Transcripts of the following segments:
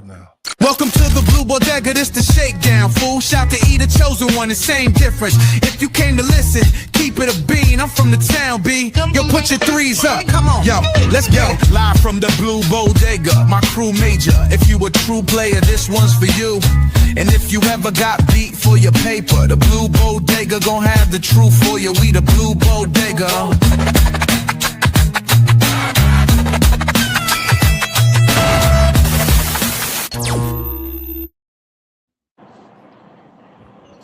now. Welcome to the Blue Bodega, this the Shakedown, fool. Shout to E, the chosen one, the same difference. If you came to listen, keep it a bean. I'm from the town, B. Yo, put your threes up. Come on. Yo, let's go. Live from the Blue Bodega, my crew major. If you a true player, this one's for you. And if you ever got beat for your paper, the Blue Bodega gon' have the truth for you. We the Blue Bodega.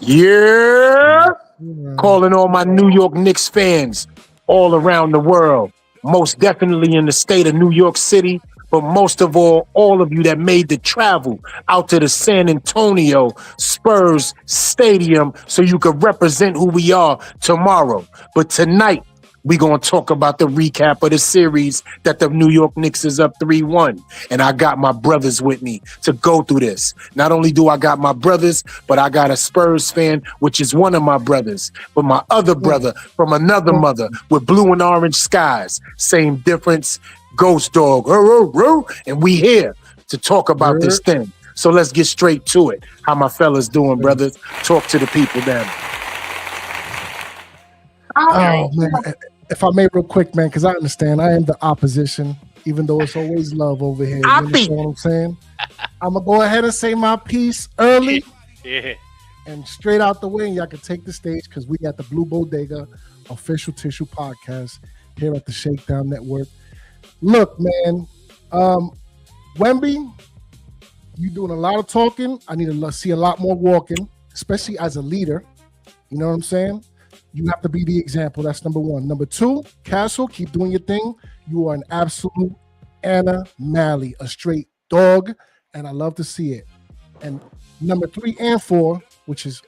Yeah, calling all my New York Knicks fans all around the world, most definitely in the state of New York City, but most of all of you that made the travel out to the San Antonio Spurs Stadium so you could represent who we are tomorrow. But tonight, we're going to talk about the recap of the series that the New York Knicks is up 3-1. And I got my brothers with me to go through this. Not only do I got my brothers, but I got a Spurs fan, which is one of my brothers, but my other brother from another mother with blue and orange skies. Same difference, GHOSTDOG. And we here to talk about this thing. So let's get straight to it. How my fellas doing, brothers? Talk to the people down. Oh, man. If I may real quick, man, because I understand I am the opposition, even though it's always love over here. You understand what I'm saying? I'm going to go ahead and say my piece early and straight out the way, and y'all can take the stage because we got the Blue Bodega official tissue podcast here at the Shakedown Network. Look, man, Wemby, you doing a lot of talking. I need to see a lot more walking, especially as a leader. You know what I'm saying? You have to be the example. That's number one. Number two, Castle, keep doing your thing. You are an absolute animal, a straight dog, and I love to see it. And number 3 and 4, which is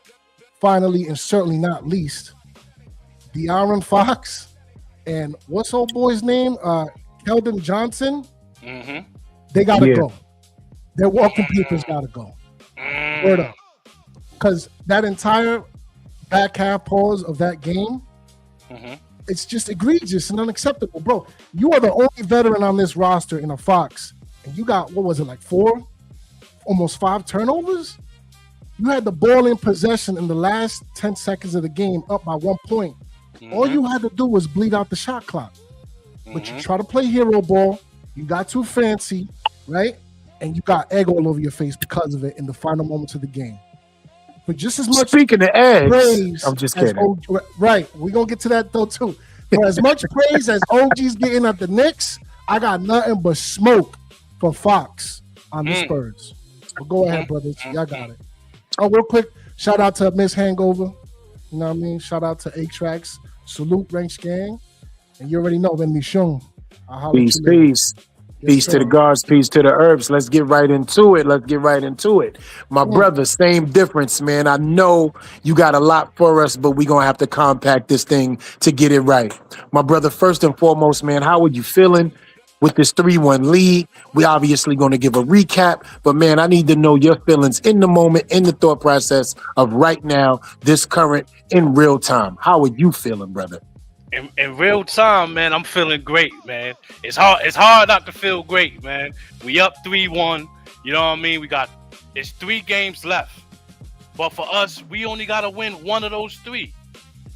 finally and certainly not least, De'Aaron Fox and what's old boy's name? Keldon Johnson. Mm-hmm. They got to go. Their walking papers got to go. Word up. Because that entire back half pause of that game, it's just egregious and unacceptable, bro. You are the only veteran on this roster in a Fox, and you got, what was it, like 4, almost 5 turnovers? You had the ball in possession in the last 10 seconds of the game, up by 1 point. All you had to do was bleed out the shot clock. But you try to play hero ball, you got too fancy, right? And you got egg all over your face because of it in the final moments of the game. But just as much speaking of eggs, I'm just kidding. Right, we're gonna get to that though too. For as much praise as OG's getting at the Knicks, I got nothing but smoke for Fox on the Spurs. Well, go ahead, brothers. Y'all got it. Oh, real quick, shout out to Miss Hangover. You know what I mean? Shout out to A-Tracks. Salute, Ranks Gang. And you already know when we show. Peace, peace. Peace to the guards, peace to the herbs. Let's get right into it. My brother, same difference, man. I know you got a lot for us, but we're going to have to compact this thing to get it right. My brother, first and foremost, man, how are you feeling with this 3-1 lead? We obviously going to give a recap, but man, I need to know your feelings in the moment, in the thought process of right now, this current, in real time. How are you feeling, brother? In real time, man, I'm feeling great, man. It's hard not to feel great, man. We up 3-1. You know what I mean? It's 3 games left. But for us, we only got to win 1 of those 3.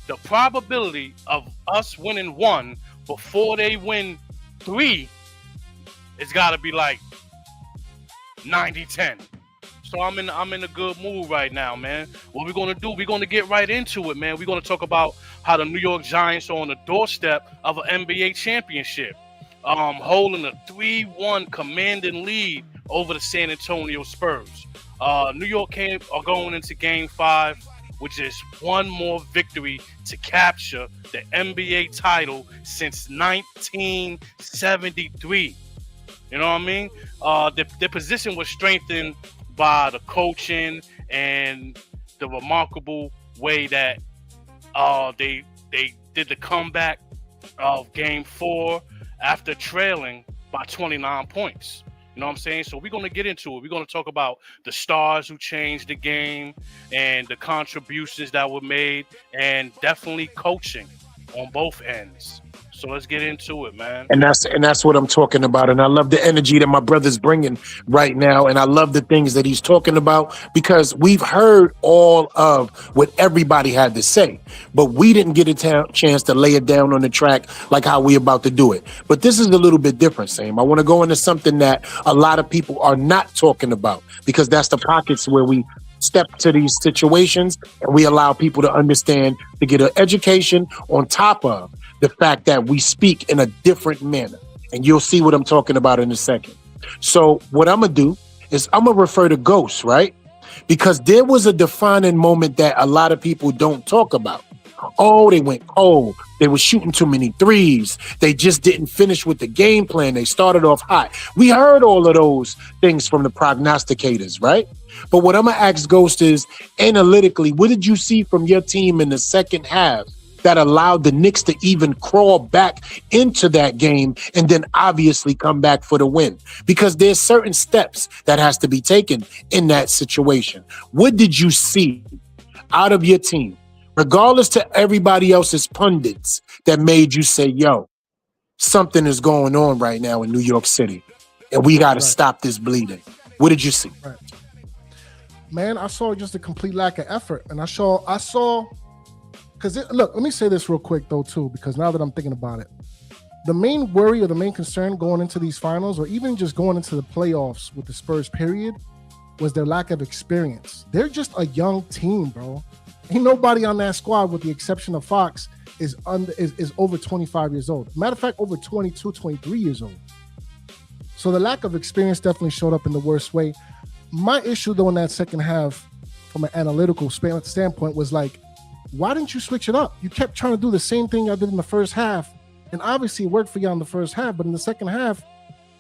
The probability of us winning 1 before they win 3 it's got to be like 90-10. So I'm in a good mood right now, man. What we're gonna do? We're gonna get right into it, man. We're gonna talk about how the New York Giants are on the doorstep of an NBA championship, holding a 3-1 commanding lead over the San Antonio Spurs. New York are going into Game 5, which is one more victory to capture the NBA title since 1973. You know what I mean? Their position was strengthened by the coaching and the remarkable way that they did the comeback of Game 4 after trailing by 29 points. You know what I'm saying? So we're going to get into it. We're going to talk about the stars who changed the game and the contributions that were made, and definitely coaching on both ends. So let's get into it, man. And that's what I'm talking about. And I love the energy that my brother's bringing right now. And I love the things that he's talking about, because we've heard all of what everybody had to say, but we didn't get a chance to lay it down on the track like how we about to do it. But this is a little bit different, Sam. I want to go into something that a lot of people are not talking about, because that's the pockets where we step to these situations and we allow people to understand, to get an education on top of the fact that we speak in a different manner. And you'll see what I'm talking about in a second. So what I'm going to do is I'm going to refer to Ghost, right? Because there was a defining moment that a lot of people don't talk about. Oh, they went cold. They were shooting too many threes. They just didn't finish with the game plan. They started off hot. We heard all of those things from the prognosticators, right? But what I'm going to ask Ghost is, analytically, what did you see from your team in the second half that allowed the Knicks to even crawl back into that game and then obviously come back for the win? Because there's certain steps that has to be taken in that situation. What did you see out of your team, regardless to everybody else's pundits, that made you say, yo, something is going on right now in New York City and we got to stop this bleeding? What did you see? Right. Man, I saw just a complete lack of effort. And I saw, because look, let me say this real quick though too, because now that I'm thinking about it, the main worry or the main concern going into these finals, or even just going into the playoffs with the Spurs period, was their lack of experience. They're just a young team, bro. Ain't nobody on that squad, with the exception of Fox, is over 25 years old. Matter of fact, over 22, 23 years old. So the lack of experience definitely showed up in the worst way. My issue though in that second half, from an analytical standpoint, was like, why didn't you switch it up? You kept trying to do the same thing y'all did in the first half, and obviously it worked for y'all in the first half, but in the second half,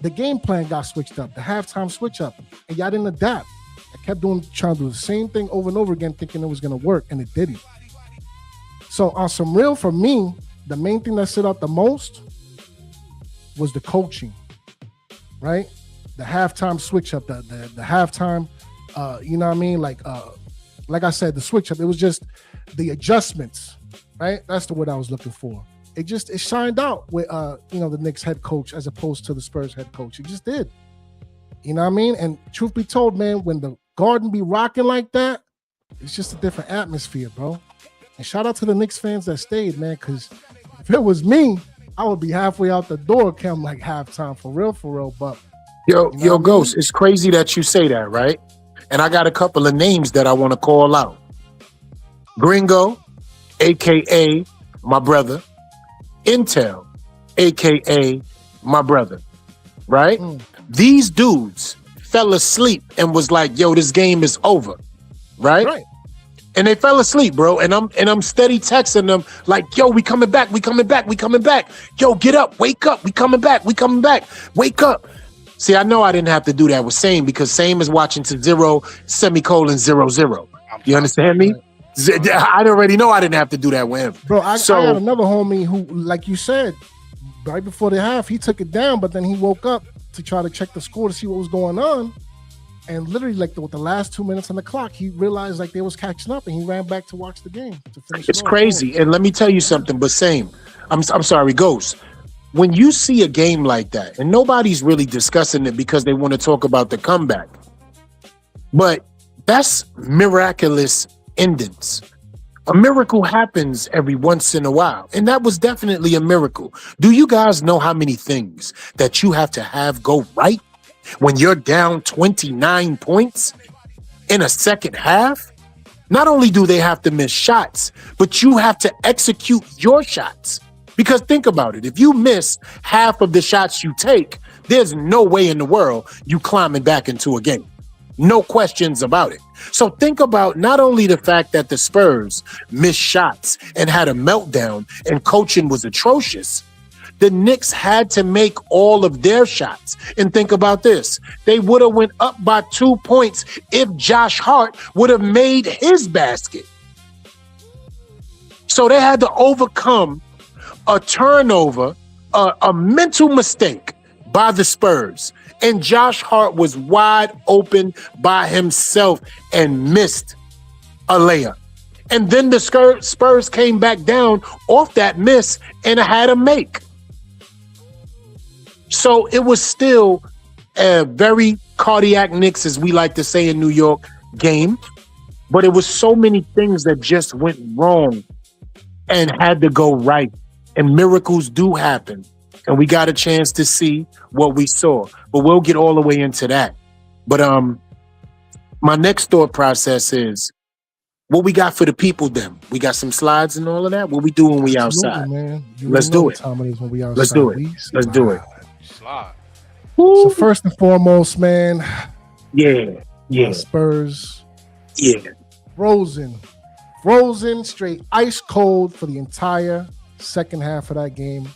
the game plan got switched up, the halftime switch up, and y'all didn't adapt. I kept trying to do the same thing over and over again, thinking it was going to work, and it didn't. So on some real, for me, the main thing that stood out the most was the coaching, right? The halftime switch up, the halftime, you know what I mean? Like I said, the switch up, it was just the adjustments, right? That's the word I was looking for. It shined out with, the Knicks head coach as opposed to the Spurs head coach. It just did. You know what I mean? And truth be told, man, when the Garden be rocking like that, it's just a different atmosphere, bro. And shout out to the Knicks fans that stayed, man, because if it was me, I would be halfway out the door come like halftime, for real. But Yo, Ghost, it's crazy that you say that, right? And I got a couple of names that I want to call out. Gringo, a.k.a. my brother. Intel, a.k.a. my brother, right? These dudes fell asleep and was like, yo, this game is over, right? And they fell asleep, bro. And I'm steady texting them like, yo, we coming back. Yo, get up, wake up, we coming back, wake up. See, I know I didn't have to do that with Same, because Same is watching to 0:00. You understand me? I already know I didn't have to do that with him. Bro, I got another homie who, like you said, right before the half, he took it down, but then he woke up to try to check the score to see what was going on. And literally, like with the last 2 minutes on the clock, he realized like they was catching up, and he ran back to watch the game to finish. It's crazy. And let me tell you something, but Same, I'm sorry, Ghost. When you see a game like that, and nobody's really discussing it because they want to talk about the comeback, but that's miraculous endings. A miracle happens every once in a while, and that was definitely a miracle. Do you guys know how many things that you have to have go right when you're down 29 points in a second half? Not only do they have to miss shots, but you have to execute your shots. Because think about it, if you miss half of the shots you take, there's no way in the world you climbing back into a game. No questions about it. So think about not only the fact that the Spurs missed shots and had a meltdown and coaching was atrocious, the Knicks had to make all of their shots. And think about this. They would have went up by 2 points if Josh Hart would have made his basket. So they had to overcome a turnover, a mental mistake by the Spurs. And Josh Hart was wide open by himself and missed a layup. And then the Spurs came back down off that miss and had a make. So it was still a very cardiac Knicks, as we like to say in New York, game. But it was so many things that just went wrong and had to go right. And miracles do happen. And we got a chance to see what we saw. But we'll get all the way into that. But my next thought process is, what we got for the people then? We got some slides and all of that? What we do when we outside? Man. Let's do it. When we outside. Let's do it. Let's do it. Slide. So first and foremost, man. Yeah. Spurs. Yeah. Frozen, straight ice cold for the entire second half of that game.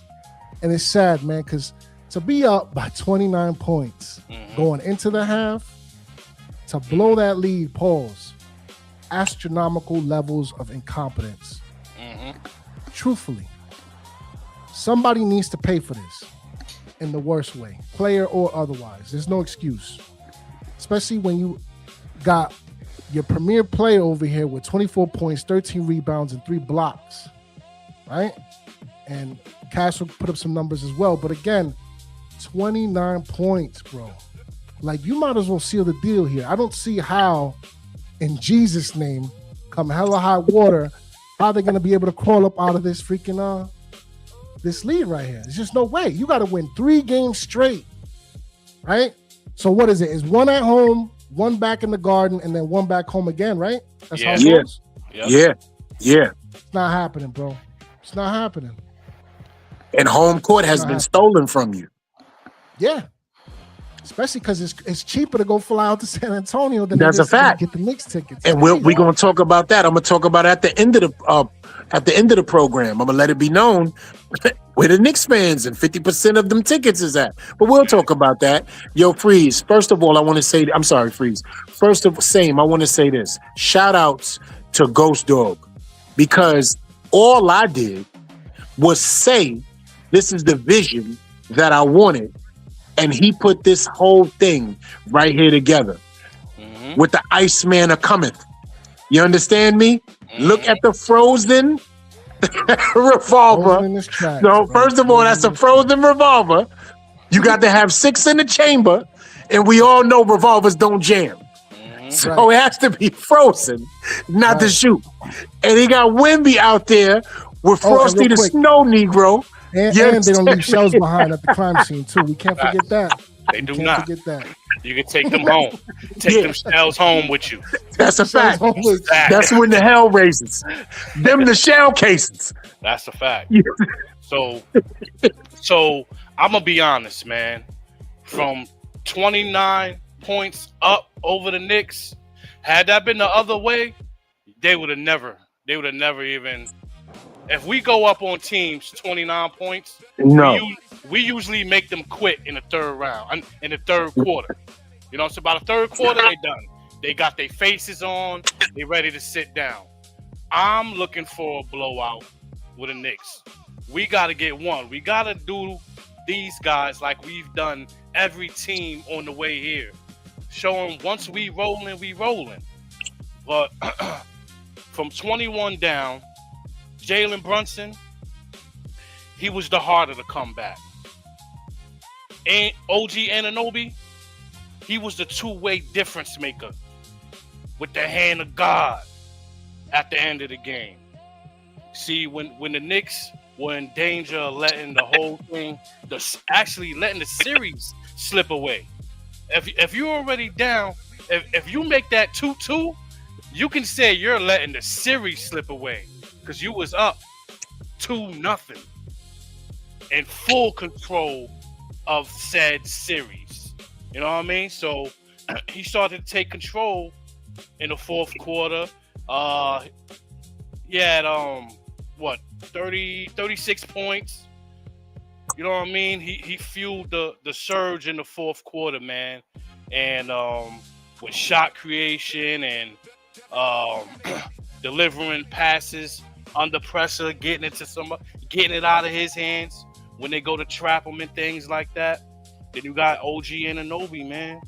And it's sad, man, because to be up by 29 points going into the half, to blow that lead, pause, astronomical levels of incompetence. Truthfully, somebody needs to pay for this in the worst way, player or otherwise. There's no excuse, especially when you got your premier player over here with 24 points, 13 rebounds, and 3 blocks, right? And Castle put up some numbers as well. But again, 29 points, bro. Like, you might as well seal the deal here. I don't see how, in Jesus' name, come hella high water, how they're going to be able to crawl up out of this freaking this lead right here. There's just no way. You got to win 3 games straight, right? So what is it? It's 1 at home, 1 back in the Garden, and then 1 back home again, right? That's how it goes? Yeah. It's not happening, bro. It's not happening. And home court has been stolen from you. Yeah. Especially because it's cheaper to go fly out to San Antonio than that's a fact. Get the Knicks tickets. And we're going to talk about that. I'm going to talk about it at the end of the program. I'm going to let it be known where the Knicks fans and 50% of them tickets is at. But we'll talk about that. Yo, Freeze. First of all, I want to say, I'm sorry, Freeze. First of all, I want to say this. Shout outs to GHOSTDOG, because all I did was say, this is the vision that I wanted. And he put this whole thing right here together with the Iceman a cometh. You understand me? Look at the frozen revolver. So first of all, that's a frozen revolver. You got to have 6 in the chamber, and we all know revolvers don't jam. So it has to be frozen, not to shoot. And he got Wimby out there with Frosty the Snow Negro. And they don't leave shells behind at the crime scene too. We can't forget that. They do not. Forget that. You can take them home. Take them shells home with you. That's a fact. That's when the hell raises. Them the shell cases. That's a fact. So I'm gonna be honest, man. From 29 points up over the Knicks, had that been the other way, they would have never even. If we go up on teams 29 points, we usually make them quit in the third round, in the third quarter. You know, so by the third quarter, they done. They got their faces on. They ready to sit down. I'm looking for a blowout with the Knicks. We got to get one. We got to do these guys like we've done every team on the way here. Show them once we rolling, we rolling. But from 21 down, Jalen Brunson, he was the heart of the comeback. And OG Anunoby, he was the two-way difference maker with the hand of God at the end of the game. See, when the Knicks were in danger of letting the whole thing, actually letting the series slip away. If you're already down, if you make that 2-2, you can say you're letting the series slip away. Because you was up 2-0 in full control of said series. You know what I mean? So he started to take control in the fourth quarter. He had 36 points. You know what I mean? He fueled the surge in the fourth quarter, man. And with shot creation and delivering passes under pressure, getting it out of his hands when they go to trap him and things like that. Then you got OG Anunoby, man,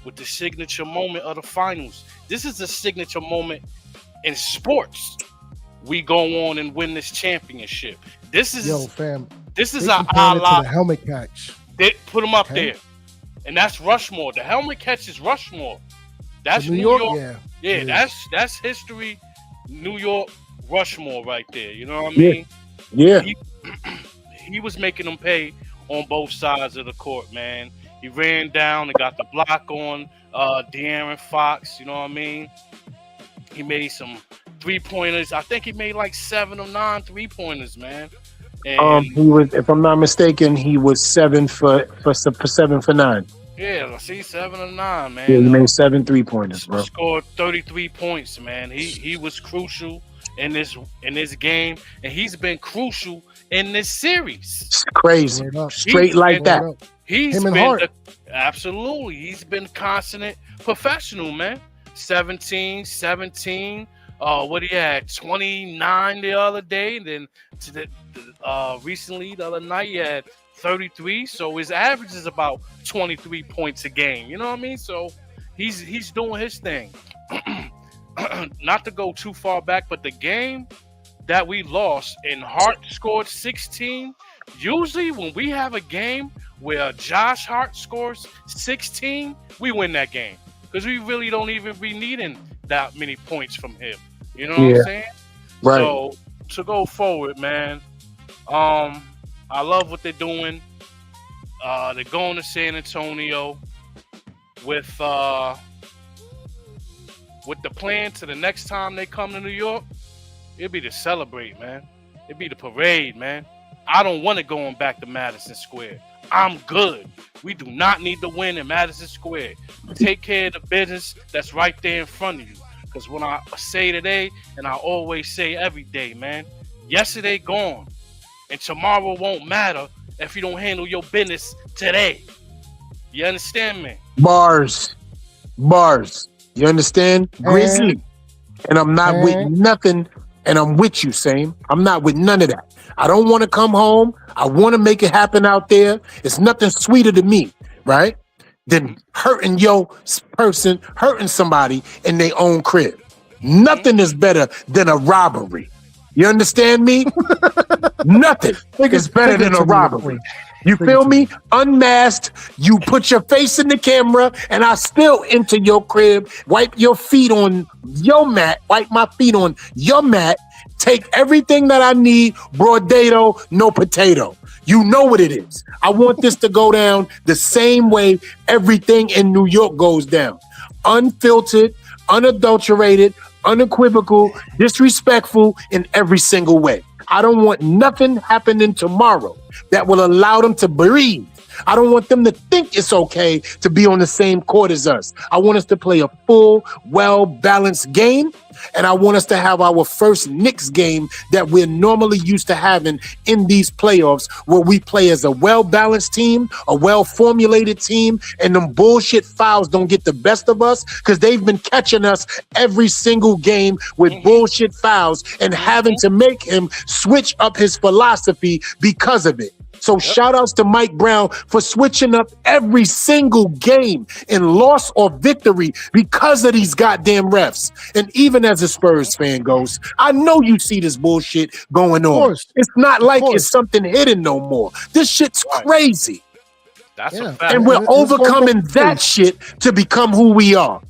with the signature moment of the finals. This is a signature moment in sports. We go on and win this championship. This is fam. This is a la helmet catch. They put him up there, and that's Rushmore. The helmet catch is Rushmore. That's New York. Yeah, that's history. New York Rushmore right there. You know what I mean? Yeah. He was making them pay on both sides of the court, man. He ran down and got the block on De'Aaron Fox. You know what I mean? He made some 3-pointers. I think he made like 7 or 9 3-pointers, man. And he was, if I'm not mistaken, he was 7 for 9. Yeah, see, 7 or 9, man. Yeah, he made 7 3-pointers, bro. Scored 33 points, man. He was crucial in this game, and he's been crucial in this series. It's crazy, straight like that. He's been absolutely. He's been constant professional, man. 17. What he had 29 the other day, and then recently the other night he had 33. So his average is about 23 points a game. You know what I mean? So he's doing his thing. Not to go too far back, but the game that we lost and Hart scored 16. Usually when we have a game where Josh Hart scores 16, we win that game because we really don't even be needing that many points from him. You know what I'm saying? Right. So to go forward, man, I love what they're doing. They're going to San Antonio with the plan to the next time they come to New York, it'd be to celebrate, man. It'd be the parade, man. I don't want it going back to Madison Square. I'm good. We do not need to win in Madison Square. Take care of the business that's right there in front of you. Because when I say today, and I always say every day, man, yesterday gone. And tomorrow won't matter if you don't handle your business today. You understand me? Bars. You understand? Grizzly. And I'm not with nothing. And I'm with you, Sam. I'm not with none of that. I don't want to come home. I want to make it happen out there. It's nothing sweeter to me, right? Than hurting hurting somebody in their own crib. Nothing is better than a robbery. You understand me? Nothing is better than a robbery. You feel me? Unmasked, you put your face in the camera, and I still enter your crib, wipe your feet on your mat, wipe my feet on your mat, take everything that I need, broadado, no potato. You know what it is. I want this to go down the same way everything in New York goes down. Unfiltered, unadulterated, unequivocal, disrespectful in every single way. I don't want nothing happening tomorrow that will allow them to breathe. I don't want them to think it's okay to be on the same court as us. I want us to play a full, well-balanced game, and I want us to have our first Knicks game that we're normally used to having in these playoffs, where we play as a well-balanced team, a well-formulated team, and them bullshit fouls don't get the best of us because they've been catching us every single game with bullshit fouls and having to make him switch up his philosophy because of it. So shout outs to Mike Brown for switching up every single game in loss or victory because of these goddamn refs. And even as a Spurs fan goes, I know you see this bullshit going on. It's not like it's something hidden no more. This shit's crazy. That's a fact. And we're overcoming that shit to become who we are.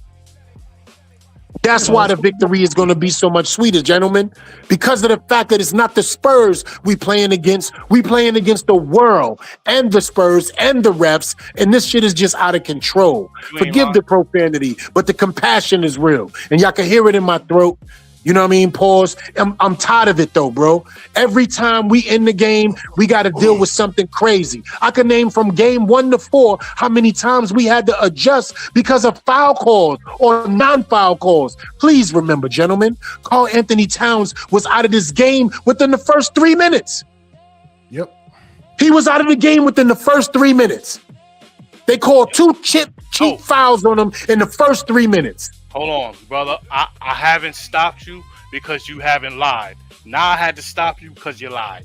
That's why the victory is going to be so much sweeter, gentlemen, because of the fact that it's not the Spurs we playing against the world and the Spurs and the refs, and this shit is just out of control. Forgive the profanity, but the compassion is real, and y'all can hear it in my throat. You know what I mean? Pause. I'm tired of it though, bro. Every time we end the game, we got to deal with something crazy. I can name from game 1 to 4 how many times we had to adjust because of foul calls or non-foul calls. Please remember, gentlemen, Karl Anthony Towns was out of this game within the first 3 minutes. Yep. He was out of the game within the first 3 minutes. They called 2 cheap fouls on him in the first 3 minutes. Hold on, brother. I haven't stopped you because you haven't lied. Now I had to stop you because you lied.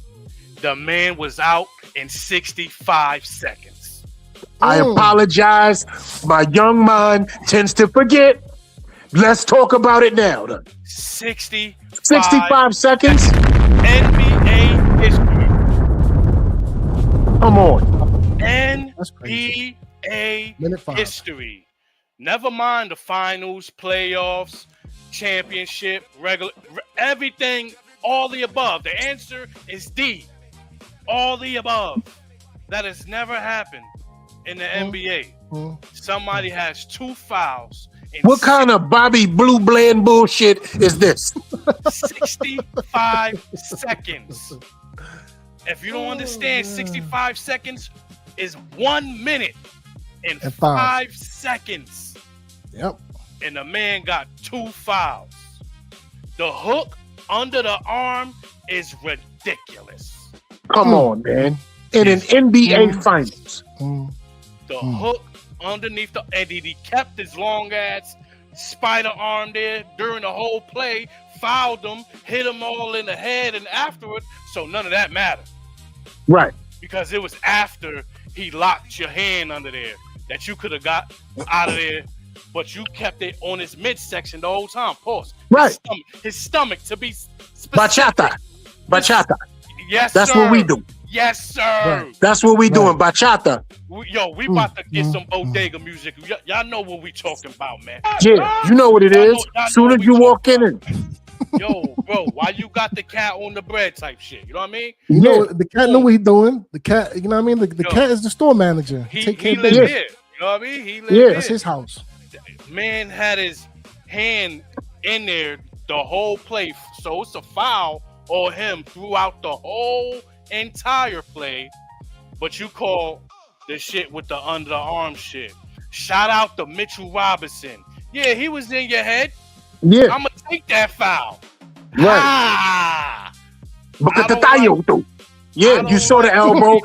The man was out in 65 seconds. I apologize. My young mind tends to forget. Let's talk about it now. 65 seconds? NBA history. Come on. NBA NBA history. Never mind the finals, playoffs, championship, regular, everything, all the above. The answer is D. All the above. That has never happened in the NBA. Somebody has 2 fouls. What kind of Bobby Blue Bland bullshit is this? 65 seconds. If you don't understand, 65 seconds is 1 minute and 5 seconds. Yep. And the man got 2 fouls. The hook under the arm is ridiculous. Come on, man. In an NBA Finals. The hook underneath the, and he kept his long ass spider arm there during the whole play, fouled him, hit him all in the head and afterward, so none of that mattered. Right. Because it was after he locked your hand under there that you could have got out of there, but you kept it on his midsection the whole time. Pause. Right. His stomach to be specific. Bachata. Yes, that's sir. what we do. Yes, sir. Right. That's what we doing. Bachata. We about to get some bodega music. Y'all know what we talking about, man. Yeah, you know what it is. Soon as you walk in. Yo, bro, why you got the cat on the bread type shit? You know what I mean? You know, the cat know what he doing. The cat, you know what I mean? The cat is the store manager. He lives here. You know what I mean? He lives here. That's his house. Man had his hand in there the whole play. So it's a foul on him throughout the whole entire play. But you call the shit with the underarm shit. Shout out to Mitchell Robinson. Yeah, he was in your head. Yeah. I'm gonna take that foul. Right. Yeah, you saw the elbow.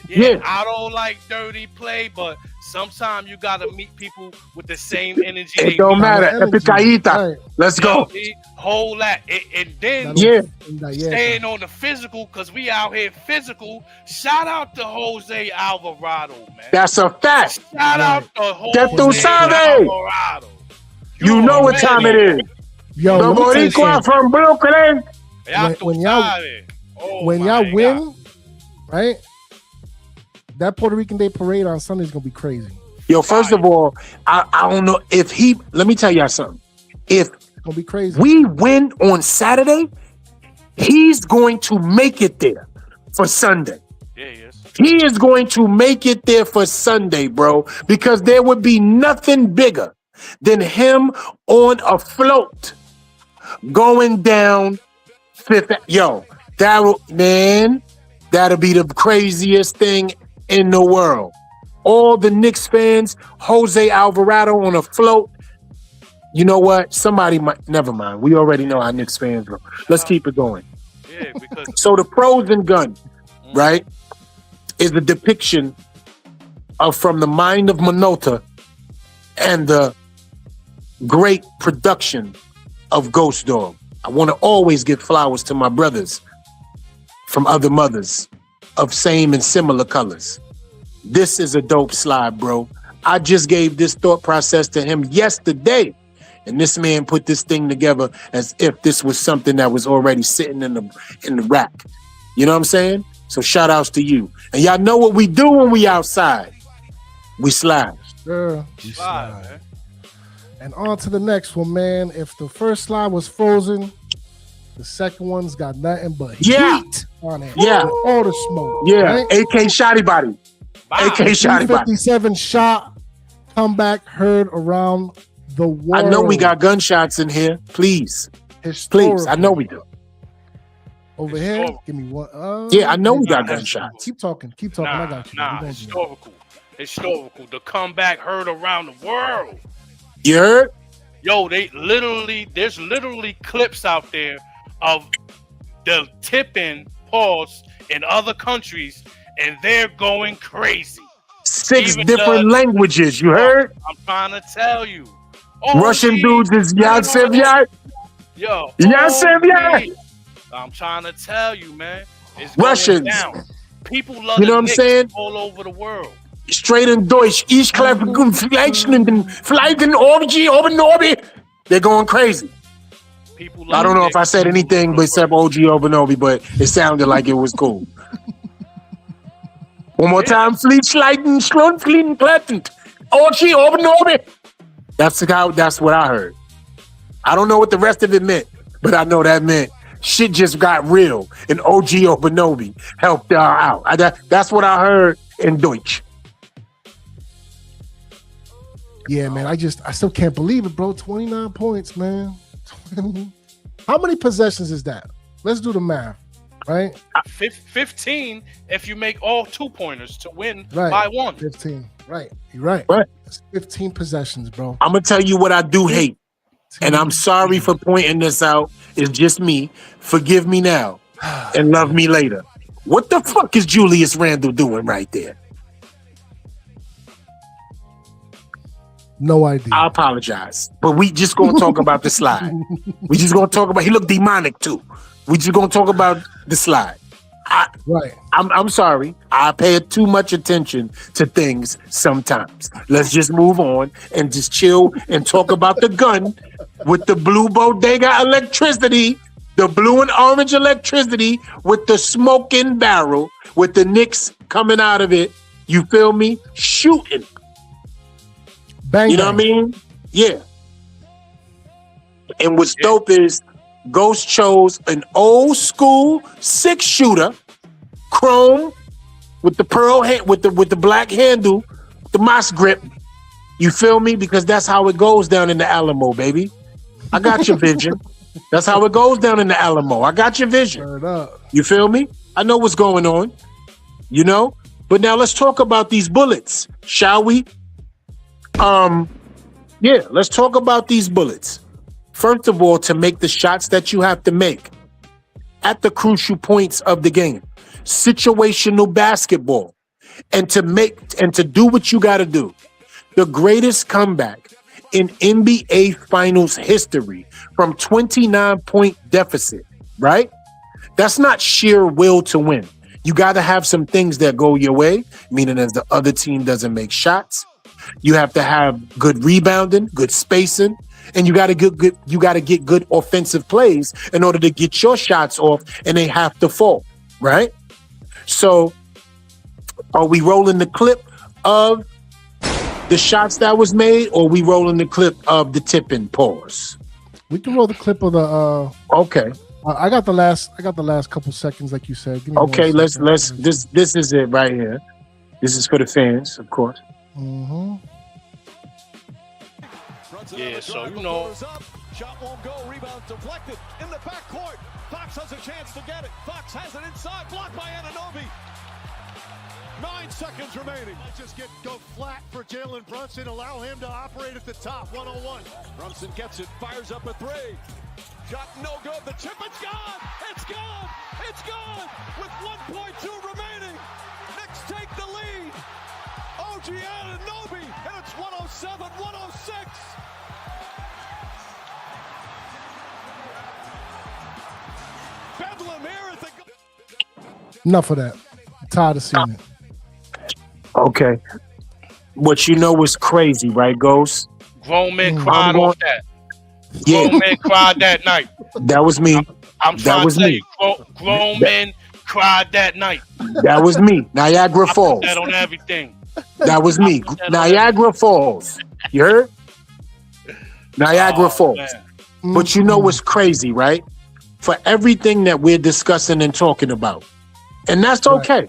Yeah, I don't like dirty play, but sometimes you gotta meet people with the same energy. It don't matter. Right. Let's go. Hold that. And then staying on the physical, because we out here physical. Shout out to Jose Alvarado, man. That's a fact. Shout out to Jose Alvarado. You know what time it is. Yo, the Boricua from Brooklyn. When y'all win, right? That Puerto Rican Day parade on Sunday is gonna be crazy. Yo, first of all, I don't know if he. Let me tell y'all something. If it's gonna be crazy, we win on Saturday, he's going to make it there for Sunday. Yeah, he is. He is going to make it there for Sunday, bro, because there would be nothing bigger than him on a float going down Fifth. Yo, that'll be the craziest thing in the world. All the Knicks fans, Jose Alvarado on a float. You know what? Somebody might. Never mind. We already know how Knicks fans go. Let's keep it going. Yeah, because so the pros and gun, right, is the depiction of from the mind of Minota and the great production of GHOSTDOG. I want to always give flowers to my brothers from other mothers of same and similar colors. This is a dope slide, bro. I just gave this thought process to him yesterday, and this man put this thing together as if this was something that was already sitting in the rack. You know what I'm saying? So shout outs to you. And y'all know what we do when we outside. We slide. Sure. We slide, man. And on to the next one, man. If the first slide was frozen, the second one's got nothing but heat on it. Yeah. All the smoke. Yeah. Right? AK Shotty Body. AK Shotty Body. 57 shot comeback heard around the world. I know we got gunshots in here. Please. Please. I know we do. Over here, give me one. Yeah, I know we got gunshots. Keep talking. I got you. Historical. The comeback heard around the world. You heard? Yo, there's literally clips out there of the tipping pause in other countries, and they're going crazy. 6 different languages, you heard? I'm trying to tell you. Russian dudes is Yasevyat. Yo, Yasevyat. I'm trying to tell you, man. It's Russians. Down. People love you know what I'm saying? All over the world. Straight in Deutsch. Ich glaube, Fliegen, Orgy, Obenobi. They're going crazy. I don't know if I said anything except OG Obenobi, but it sounded like it was cool. One more time, Fleet Schleiten, Schlunfleeten, Kletten. Ochi, Obanobi. That's what I heard. I don't know what the rest of it meant, but I know that meant shit just got real, and OG Obanobi helped out. That's what I heard in Deutsch. Yeah, man. I still can't believe it, bro. 29 points, man. How many possessions is that? Let's do the math, right? 15 if you make all 2-pointers to win by 1. 15. Right. You're right. Right. It's 15 possessions, bro. I'm gonna tell you what I do hate, and I'm sorry for pointing this out. It's just me. Forgive me now, and love me later. What the fuck is Julius Randle doing right there? No idea. I apologize, but we just gonna talk about the slide. We just gonna talk about. He looked demonic too. We just gonna talk about the slide. I'm sorry. I pay too much attention to things sometimes. Let's just move on and just chill and talk about the gun with the blue bodega electricity, the blue and orange electricity with the smoking barrel with the Knicks coming out of it. You feel me? Shooting. Bang, you know what I mean? Yeah. And what's dope is Ghost chose an old school 6-shooter, chrome with the pearl with the black handle, the moss grip. You feel me? Because that's how it goes down in the Alamo, baby. I got your vision. That's how it goes down in the Alamo. I got your vision. You feel me? I know what's going on. You know? But now let's talk about these bullets, shall we? Yeah, let's talk about these bullets. First of all, to make the shots that you have to make at the crucial points of the game, situational basketball, and to do what you got to do. The greatest comeback in NBA Finals history from 29-point deficit, right? That's not sheer will to win. You got to have some things that go your way, meaning as the other team doesn't make shots. You have to have good rebounding, good spacing, and you got to get good offensive plays in order to get your shots off, and they have to fall, right? So, are we rolling the clip of the shots that was made, or are we rolling the clip of the tipping pause? We can roll the clip of the. Okay. I got the last couple seconds, like you said. Give me okay, let's. This is it right here. This is for the fans, of course. Mm-hmm. Yeah, so you know. Shot won't go, rebound deflected in the backcourt. Fox has a chance to get it. Fox has it inside, blocked by Anunoby. 9 seconds remaining. Just go flat for Jalen Brunson, allow him to operate at the top, 101. Brunson gets it, fires up a 3. Shot no good, the chip, it's gone! It's gone! It's gone! With 1.2 remaining, Knicks take the lead. OG Anunoby, and it's 107-106. Bedlam here at the... Enough of that. I'm tired of seeing it. Okay. What you know was crazy, right, Ghost? Grown men cried off that. Yeah. Grown men cried that night. That was me. I'm trying to tell you, grown men cried that night. That was me. Niagara Falls. That on everything. That was me. Niagara Falls. You heard? Niagara Falls. Man. But you know what's crazy, right? For everything that we're discussing and talking about. And that's okay.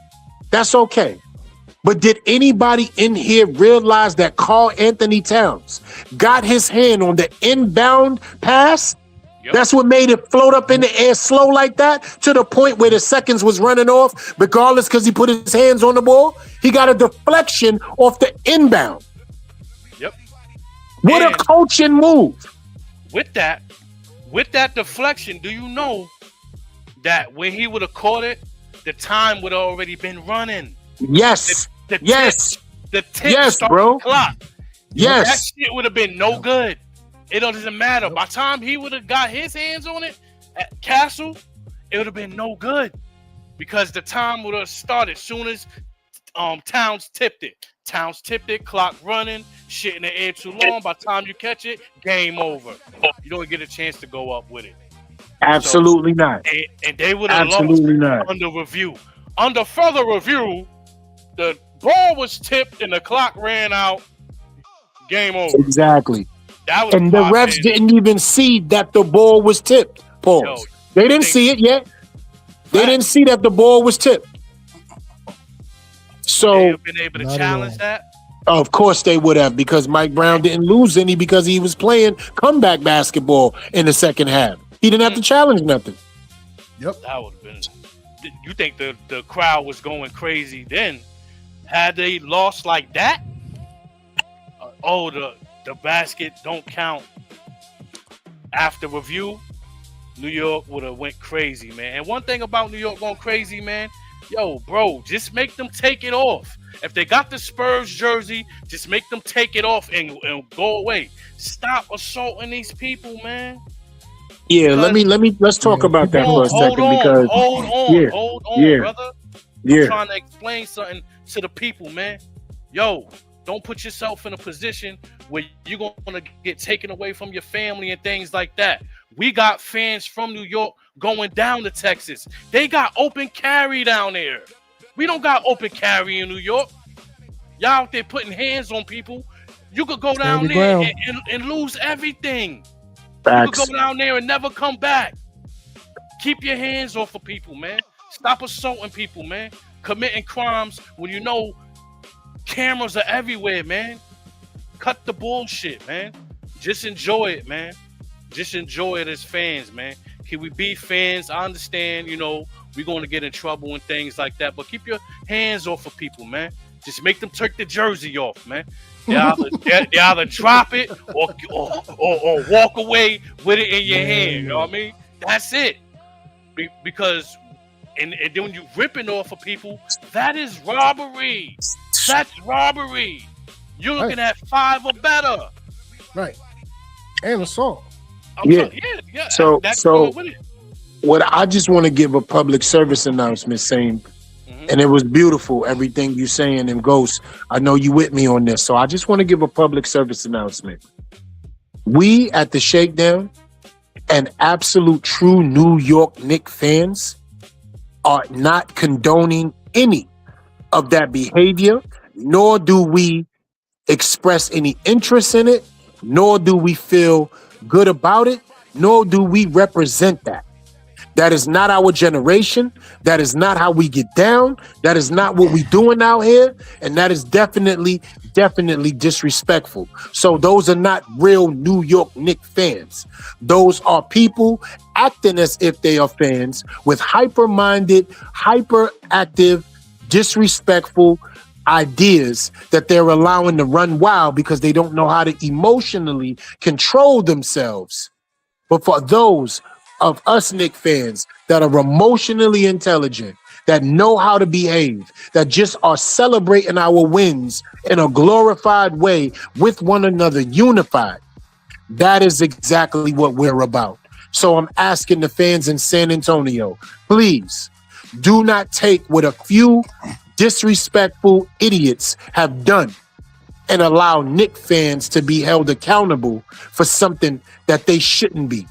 That's okay. But did anybody in here realize that Karl Anthony Towns got his hand on the inbound pass? Yep. That's what made it float up in the air slow like that to the point where the seconds was running off, regardless because he put his hands on the ball. He got a deflection off the inbound. Yep. What a coaching move. With that deflection, do you know that when he would have caught it, the time would have already been running? Yes. The tip yes, bro. The clock. Yes. That shit would have been no good. It doesn't matter. By the time he would have got his hands on it at Castle, it would have been no good because the time would have started as soon as Towns tipped it. Towns tipped it, clock running, shit in the air too long. By the time you catch it, game over. You don't get a chance to go up with it. Absolutely not. And they would have lost under review. Under further review, the ball was tipped and the clock ran out. Game over. Exactly. That was and the refs didn't even see that the ball was tipped. Pause. Yo, they didn't see it yet. They didn't see that the ball was tipped. So they have been able to challenge that. Of course they would have, because Mike Brown didn't lose any because he was playing comeback basketball in the second half. He didn't have to challenge nothing. Yep. That would have been. You think the crowd was going crazy then? Had they lost like that? The basket don't count after review. New York would have went crazy, man. And one thing about New York going crazy, man, yo, bro, just make them take it off. If they got the Spurs jersey, just make them take it off and go away. Stop assaulting these people, man. Yeah, let's talk about that for a second. Hold on, brother. I'm trying to explain something to the people, man. Yo, don't put yourself in a position where you're going to get taken away from your family and things like that. We got fans from New York going down to Texas. They got open carry down there. We don't got open carry in New York. Y'all out there putting hands on people. You could go down there and lose everything. Facts. You could go down there and never come back. Keep your hands off of people, man. Stop assaulting people, man. Committing crimes when you know cameras are everywhere, man. Cut the bullshit, man. Just enjoy it, man. Just enjoy it as fans, man. Can we be fans? I understand, we're going to get in trouble and things like that, but keep your hands off of people, man. Just make them take the jersey off, man. They either drop it or walk away with it in your hand. You know what I mean? That's it. Because and then when you ripping off of people, that is robbery. That's robbery. You're looking at 5 or better. Right. And assault. Yeah. So what I just want to give a public service announcement saying, and it was beautiful, everything you saying, and Ghost, I know you with me on this. So I just want to give a public service announcement. We at the Shakedown and absolute true New York Knicks fans are not condoning any of that behavior, nor do we express any interest in it, nor do we feel good about it, nor do we represent that. That is not our generation. That is not how we get down. That is not what we doing out here. And that is definitely disrespectful. So those are not real New York Knicks fans. Those are people acting as if they are fans with hyper-minded, hyperactive, disrespectful ideas that they're allowing to run wild because they don't know how to emotionally control themselves. But for those of us Knicks fans that are emotionally intelligent, that know how to behave, that just are celebrating our wins in a glorified way with one another, unified, that is exactly what we're about. So I'm asking the fans in San Antonio, please do not take what a few disrespectful idiots have done and allow Knicks fans to be held accountable for something that they shouldn't be.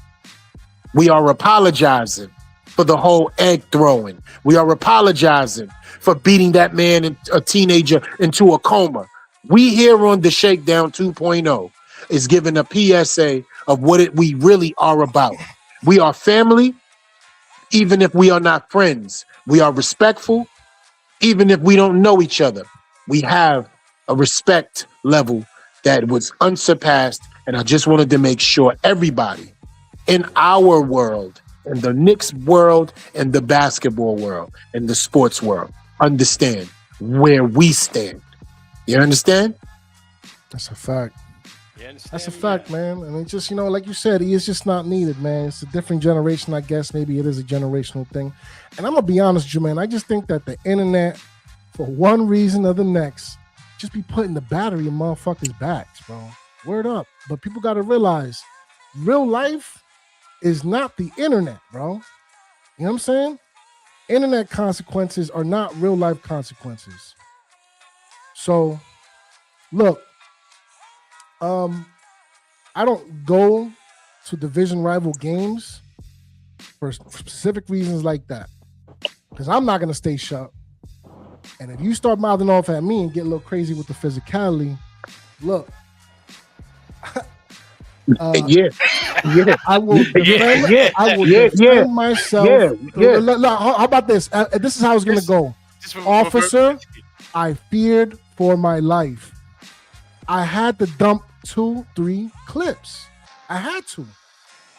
We are apologizing for the whole egg throwing. We are apologizing for beating that man, a teenager, into a coma. We here on the Shakedown 2.0 is giving a PSA of what we really are about. We are family, even if we are not friends. We are respectful, even if we don't know each other. We have a respect level that was unsurpassed, and I just wanted to make sure everybody in our world, in the Knicks world, and the basketball world, and the sports world, understand where we stand. You understand? That's a fact. That's a fact, man. I mean, just, like you said, he is just not needed, man. It's a different generation, I guess. Maybe it is a generational thing. And I'm going to be honest with you, man. I just think that the internet, for one reason or the next, just be putting the battery in motherfuckers' backs, bro. Word up. But people got to realize, real life is not the internet, bro. You know what I'm saying? Internet consequences are not real life consequences. So, look, I don't go to division rival games for specific reasons like that, because I'm not going to stay shut. And if you start mouthing off at me and get a little crazy with the physicality, look. Yeah. I will defend. I will defend myself. How about this? This is how it's gonna go. Officer, I feared for my life. I had to dump 2-3 clips. I had to.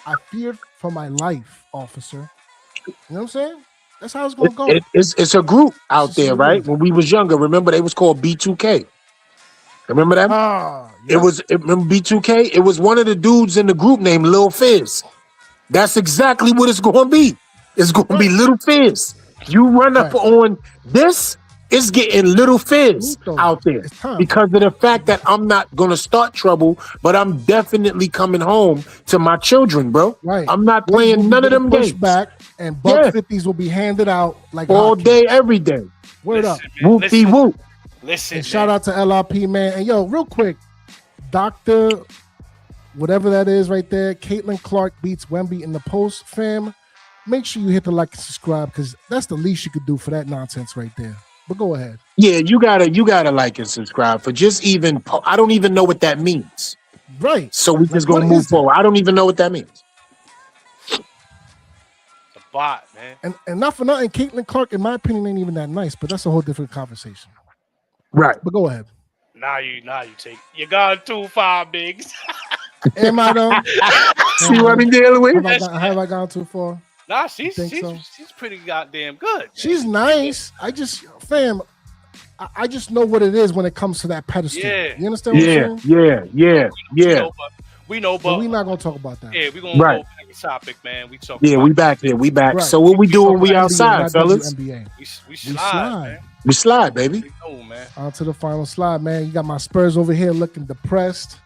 I feared for my life, officer. You know what I'm saying? That's how it's gonna go. It's a group out there, right? When we was younger, remember they was called B2K. Remember that? Yep. Remember B2K? It was one of the dudes in the group named Lil Fizz. That's exactly what it's gonna be. It's gonna be Little Fizz. You run up on this, it's getting Little Fizz out there because of the fact that I'm not gonna start trouble, but I'm definitely coming home to my children, bro. Right. I'm not playing none of them games. Back and buck 50s will be handed out like all day, every day. Word up. Whoop-dee whoop. Listen, and shout out to LRP, man. And yo, real quick, Dr. whatever that is right there, Caitlin Clark beats Wemby in the post, fam. Make sure you hit the like and subscribe because that's the least you could do for that nonsense right there. But go ahead. Yeah, you gotta like and subscribe for just even. I don't even know what that means. Right. So we just gonna move forward. I don't even know what that means. The bot, man. And not for nothing, Caitlin Clark, in my opinion, ain't even that nice. But that's a whole different conversation. Right. But go ahead. Now you take. You gone too far, Biggs. Am I though? See what I'm dealing with? Have I gone too far? Nah, she's pretty goddamn good. Man. She's nice. I just know what it is when it comes to that pedestal. Yeah. You understand what I'm saying? Yeah. We know, but we're not gonna talk about that. Yeah, we're gonna go back to the topic, man. We talk. Yeah, we back here. We back. Right. So what we doing? We outside, fellas. We slide. Man. We slide, baby. We know, man. On to the final slide, man. You got my Spurs over here looking depressed.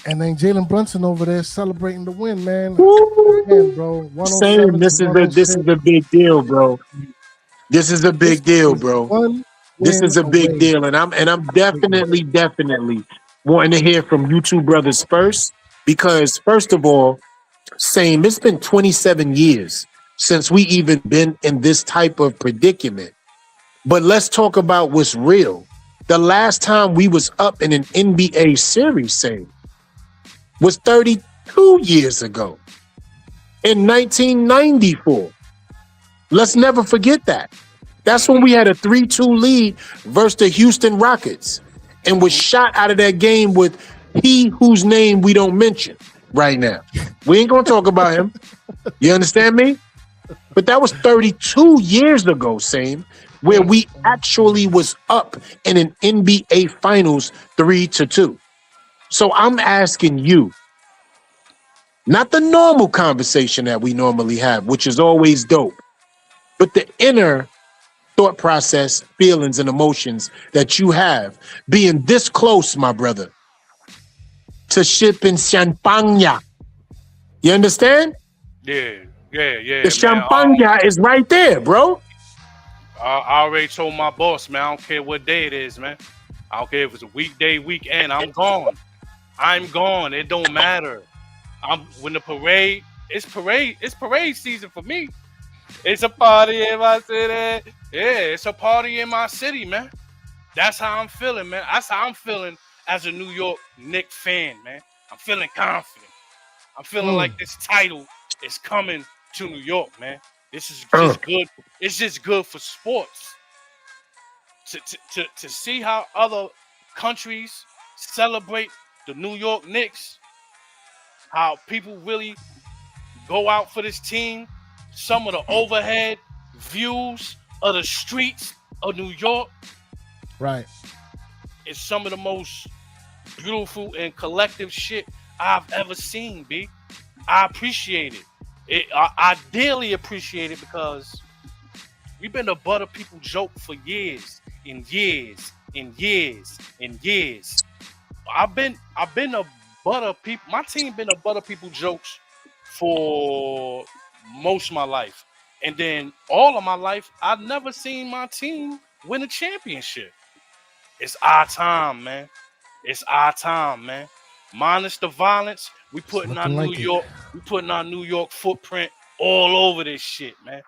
And then Jalen Brunson over there celebrating the win, man. Man, bro. Same. This is a big deal, bro. This is a big deal, bro. This is a big deal, and I'm definitely wanting to hear from you two brothers first, because first of all, same. It's been 27 years since we even been in this type of predicament. But let's talk about what's real. The last time we was up in an NBA series, same, was 32 years ago in 1994. Let's never forget that. That's when we had a 3-2 lead versus the Houston Rockets and was shot out of that game with he whose name we don't mention right now. We ain't gonna talk about him. You understand me? But that was 32 years ago, same, where we actually was up in an NBA Finals 3-2. So I'm asking you, not the normal conversation that we normally have, which is always dope, but the inner thought process, feelings, and emotions that you have being this close, my brother, to shipping champagne. You understand? Yeah. The champagne is right there, bro. I already told my boss, man, I don't care what day it is, man. I don't care if it's a weekday, weekend, I'm gone. I'm gone. It don't matter. When the parade, it's parade season for me. It's a party in my city. Yeah, it's a party in my city, man. That's how I'm feeling, man. That's how I'm feeling as a New York Knicks fan, man. I'm feeling confident. I'm feeling like this title is coming to New York, man. This is just good. It's just good for sports. To see how other countries celebrate the New York Knicks, how people really go out for this team, some of the overhead views of the streets of New York. Right. It's some of the most beautiful and collective shit I've ever seen, B. I appreciate it. I dearly appreciate it because we've been the butt of people joke for years and years and years and years. I've been a butt of people. My team been a butt of people jokes for most of my life. And then all of my life, I've never seen my team win a championship. It's our time, man. It's our time, man. Minus the violence, we putting our New York footprint all over this shit, man.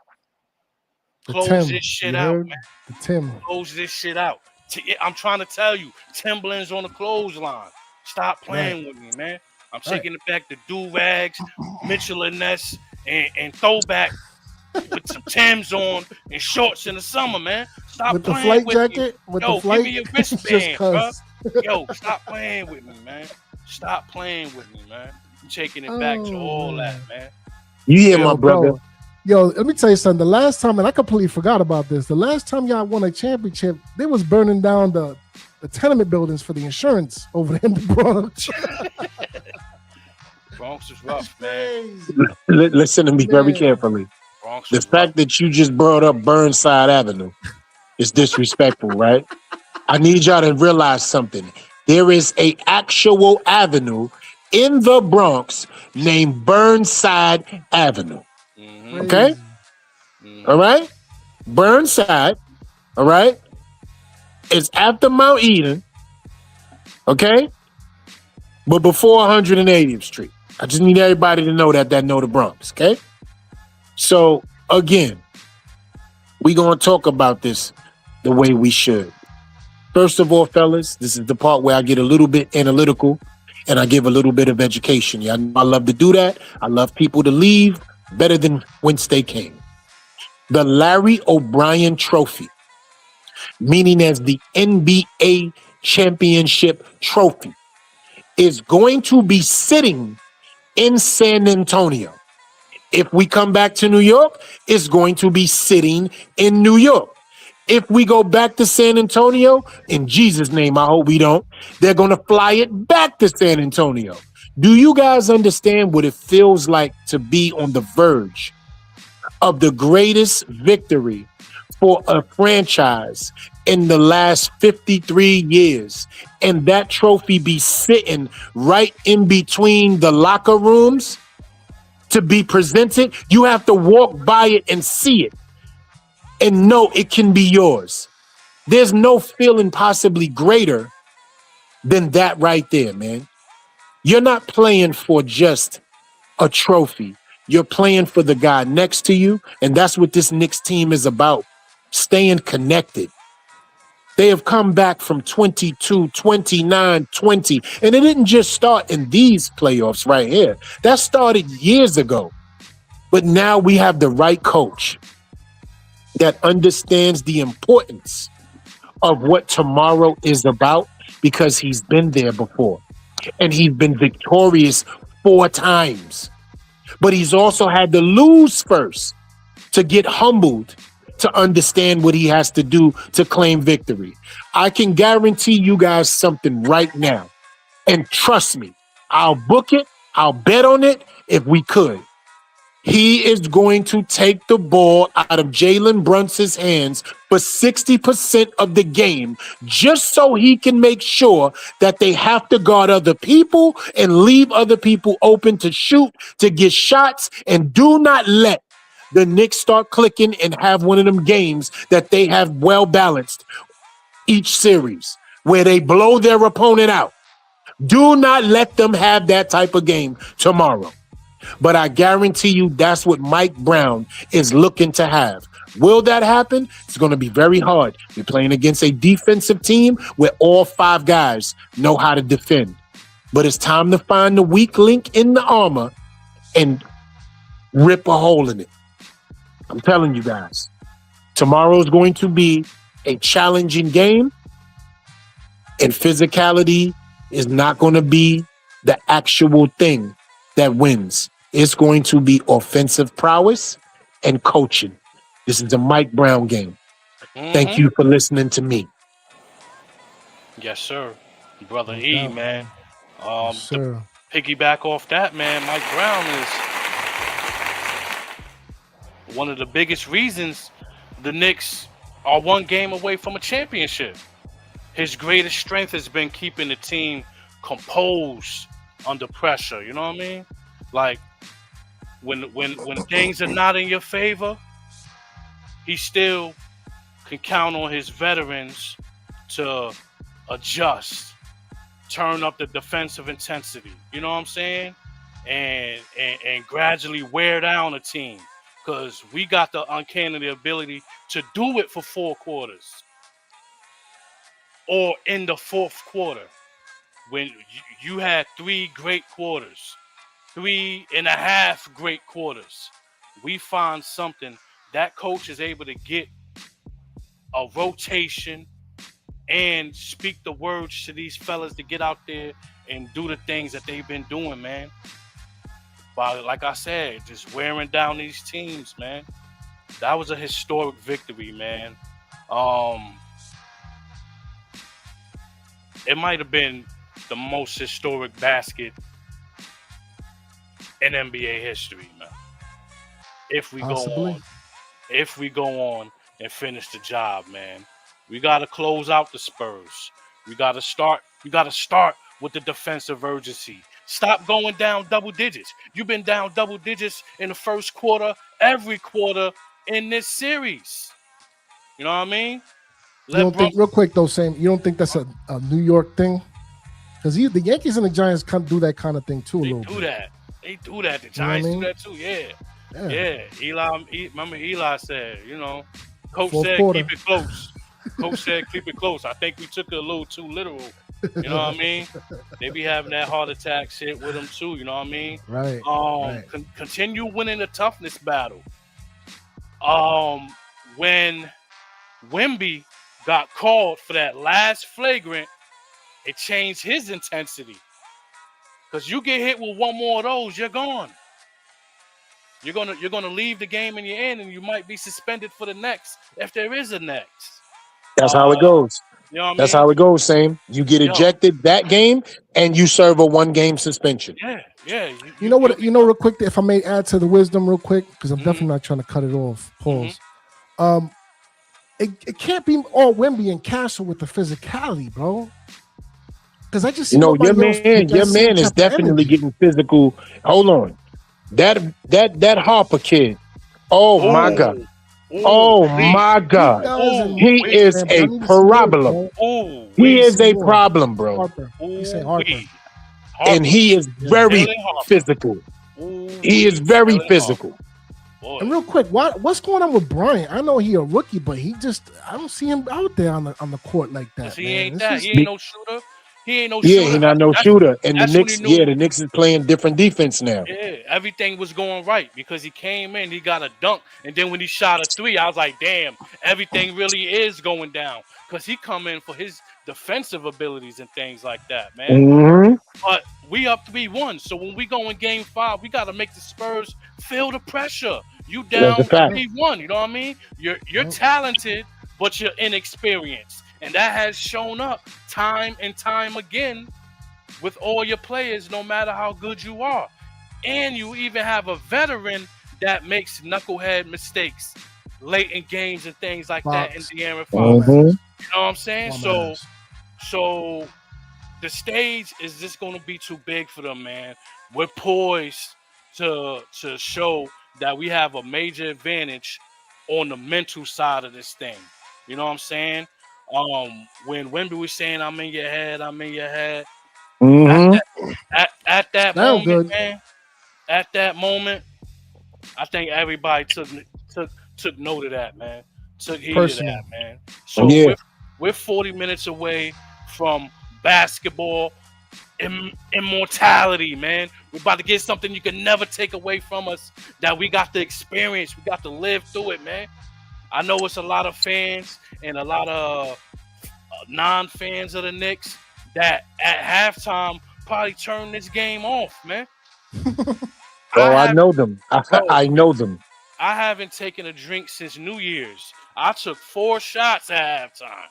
Close this shit you out, heard? man. The Tim. Close this shit out. I'm trying to tell you, Timberland's on the clothesline. Stop playing with me, man. I'm taking it back to do-rags, Mitchell and Ness, and throwback with some Timbs on and shorts in the summer, man. Stop with the playing flight with jacket. me. With Yo, the flight. give me your Just wristband, bro. 'cause. Yo, stop playing with me, man. Stop playing with me, man. I'm taking it back to all that, man. You hear my brother? Bro. Yo, let me tell you something. The last time, and I completely forgot about this. The last time y'all won a championship, they was burning down the tenement buildings for the insurance over there in the Bronx. Bronx is rough, man. Listen to me very carefully. Bronx The is fact rough. that you just brought up Burnside Avenue is disrespectful, right? I need y'all to realize something. There is a actual avenue in the Bronx named Burnside Avenue. Mm-hmm. Okay? Mm-hmm. All right? Burnside, all right? It's after Mount Eden, okay? But before 180th Street. I just need everybody to know that know the Bronx, okay? So, again, we going to talk about this the way we should. First of all, fellas, this is the part where I get a little bit analytical and I give a little bit of education. Yeah, I love to do that. I love people to leave better than whence they came. The Larry O'Brien Trophy, meaning as the NBA Championship Trophy, is going to be sitting in San Antonio. If we come back to New York, it's going to be sitting in New York. If we go back to San Antonio, in Jesus' name, I hope we don't, they're going to fly it back to San Antonio. Do you guys understand what it feels like to be on the verge of the greatest victory for a franchise in the last 53 years, and that trophy be sitting right in between the locker rooms to be presented? You have to walk by it and see it and know it can be yours. There's no feeling possibly greater than that right there, man. You're not playing for just a trophy. You're playing for the guy next to you, and that's what this Knicks team is about, staying connected. They have come back from 22, 29, 20, and it didn't just start in these playoffs right here. That started years ago. But now we have the right coach that understands the importance of what tomorrow is about, because he's been there before and he's been victorious 4 times. But he's also had to lose first to get humbled to understand what he has to do to claim victory. I can guarantee you guys something right now. And trust me, I'll book it, I'll bet on it if we could. He is going to take the ball out of Jalen Brunson's hands for 60% of the game, just so he can make sure that they have to guard other people and leave other people open to shoot, to get shots, and do not let the Knicks start clicking and have one of them games that they have well balanced each series, where they blow their opponent out. Do not let them have that type of game tomorrow. But I guarantee you that's what Mike Brown is looking to have. Will that happen? It's going to be very hard. We're playing against a defensive team where all 5 guys know how to defend. But it's time to find the weak link in the armor and rip a hole in it. I'm telling you guys, tomorrow is going to be a challenging game, and physicality is not going to be the actual thing that wins. It's going to be offensive prowess and coaching. This is a Mike Brown game. Thank you for listening to me. Yes, sir. Brother E, man. Sure. To piggyback off that, man, Mike Brown is one of the biggest reasons the Knicks are 1 game away from a championship. His greatest strength has been keeping the team composed under pressure. You know what I mean? Like, when things are not in your favor, he still can count on his veterans to adjust, turn up the defensive intensity. You know what I'm saying? And gradually wear down a team. because we got the uncanny ability to do it for 4 quarters or in the fourth quarter when you had 3 great quarters, 3.5 great quarters. We find something that coach is able to get a rotation and speak the words to these fellas to get out there and do the things that they've been doing, man. But like I said, just wearing down these teams, man. That was a historic victory, man. It might have been the most historic basket in NBA history, man. If we go on and finish the job, man. We gotta close out the Spurs. We gotta start with the defensive urgency. Stop going down double digits. You've been down double digits in the first quarter, every quarter in this series. You know what I mean? You don't think, real quick though, Sam, you don't think that's a New York thing? Because the Yankees and the Giants do that kind of thing too. They do that. The Giants do that too. Yeah. Remember Eli said, Coach said keep it close. Coach said keep it close. I think we took it a little too literal. You know what I mean? They be having that heart attack shit with them too. You know what I mean? Right. Continue winning the toughness battle. When Wemby got called for that last flagrant, it changed his intensity. Because you get hit with one more of those, you're gone. You're gonna leave the game in your end, and you might be suspended for the next, if there is a next. That's how it goes. You know what That's I mean? how it goes, Sam. You get ejected that game, and you serve a 1-game suspension. Yeah. You know what? Real quick, if I may add to the wisdom, real quick, because I'm definitely not trying to cut it off. Pause. It can't be all Wemby and Castle with the physicality, bro. Because I just your man is definitely getting physical. Hold on, that Harper kid. Oh my God. Oh my God. He is a problem. He is a problem, bro. And he is very physical. He is very physical. And real quick, what's going on with Bryant? I know he a rookie, but I don't see him out there on the court like that. He ain't that. He ain't no shooter. Yeah, he's not no shooter. And the Knicks, the Knicks is playing different defense now. Yeah, everything was going right because he came in, he got a dunk, and then when he shot a 3, I was like, damn, everything really is going down. Because he come in for his defensive abilities and things like that, man. Mm-hmm. But we up 3-1, so when we go in game 5, we got to make the Spurs feel the pressure. You down 3-1, you know what I mean? You're talented, but you're inexperienced. And that has shown up time and time again with all your players, no matter how good you are. And you even have a veteran that makes knucklehead mistakes late in games and things like that in the Aaron Fox. You know what I'm saying? So the stage is just going to be too big for them, man. We're poised to show that we have a major advantage on the mental side of this thing. You know what I'm saying? When Wemby was saying, I'm in your head. At that moment, man, at that moment, I think everybody took note of that, man. Took heed of that, man. So we're 40 minutes away from basketball immortality, man. We're about to get something you can never take away from us, that we got to experience. We got to live through it, man. I know it's a lot of fans and a lot of non-fans of the Knicks that at halftime probably turn this game off, man. I know them. I know them. I haven't taken a drink since New Year's. I took 4 shots at halftime.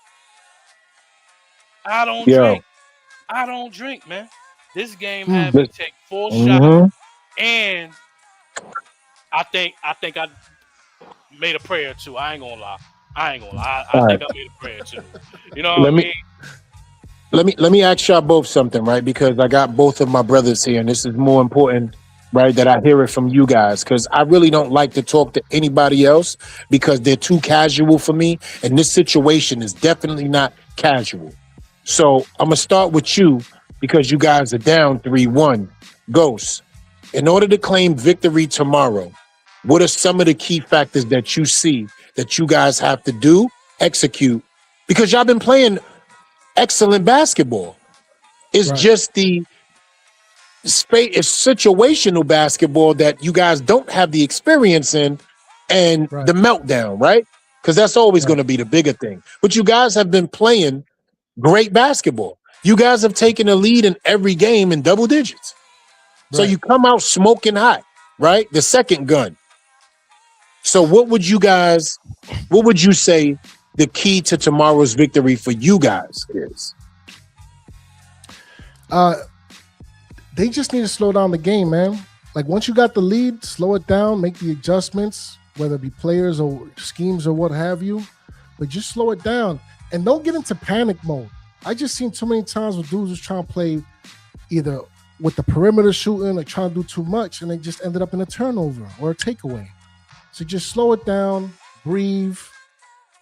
I don't drink, man. This game had me take 4 shots, and I think I made a prayer too. I ain't gonna lie. I think I made a prayer too. You know what I mean? Let me ask y'all both something, right? Because I got both of my brothers here, and this is more important, right, that I hear it from you guys, because I really don't like to talk to anybody else because they're too casual for me, and this situation is definitely not casual. So I'm gonna start with you because you guys are down 3-1. Ghost, in order to claim victory tomorrow, What are some of the key factors that you see that you guys have to do, execute? Because y'all been playing excellent basketball. It's just the it's situational basketball that you guys don't have the experience in, and the meltdown, right? Because that's always going to be the bigger thing. But you guys have been playing great basketball. You guys have taken a lead in every game in double digits. So you come out smoking hot, right? The second gun. So what would you say the key to tomorrow's victory for you guys is? They just need to slow down the game, man. Like once you got the lead, slow it down, make the adjustments, whether it be players or schemes or what have you, but just slow it down and don't get into panic mode. I just seen too many times where dudes was trying to play either with the perimeter shooting or trying to do too much, and they just ended up in a turnover or a takeaway. So just slow it down, breathe,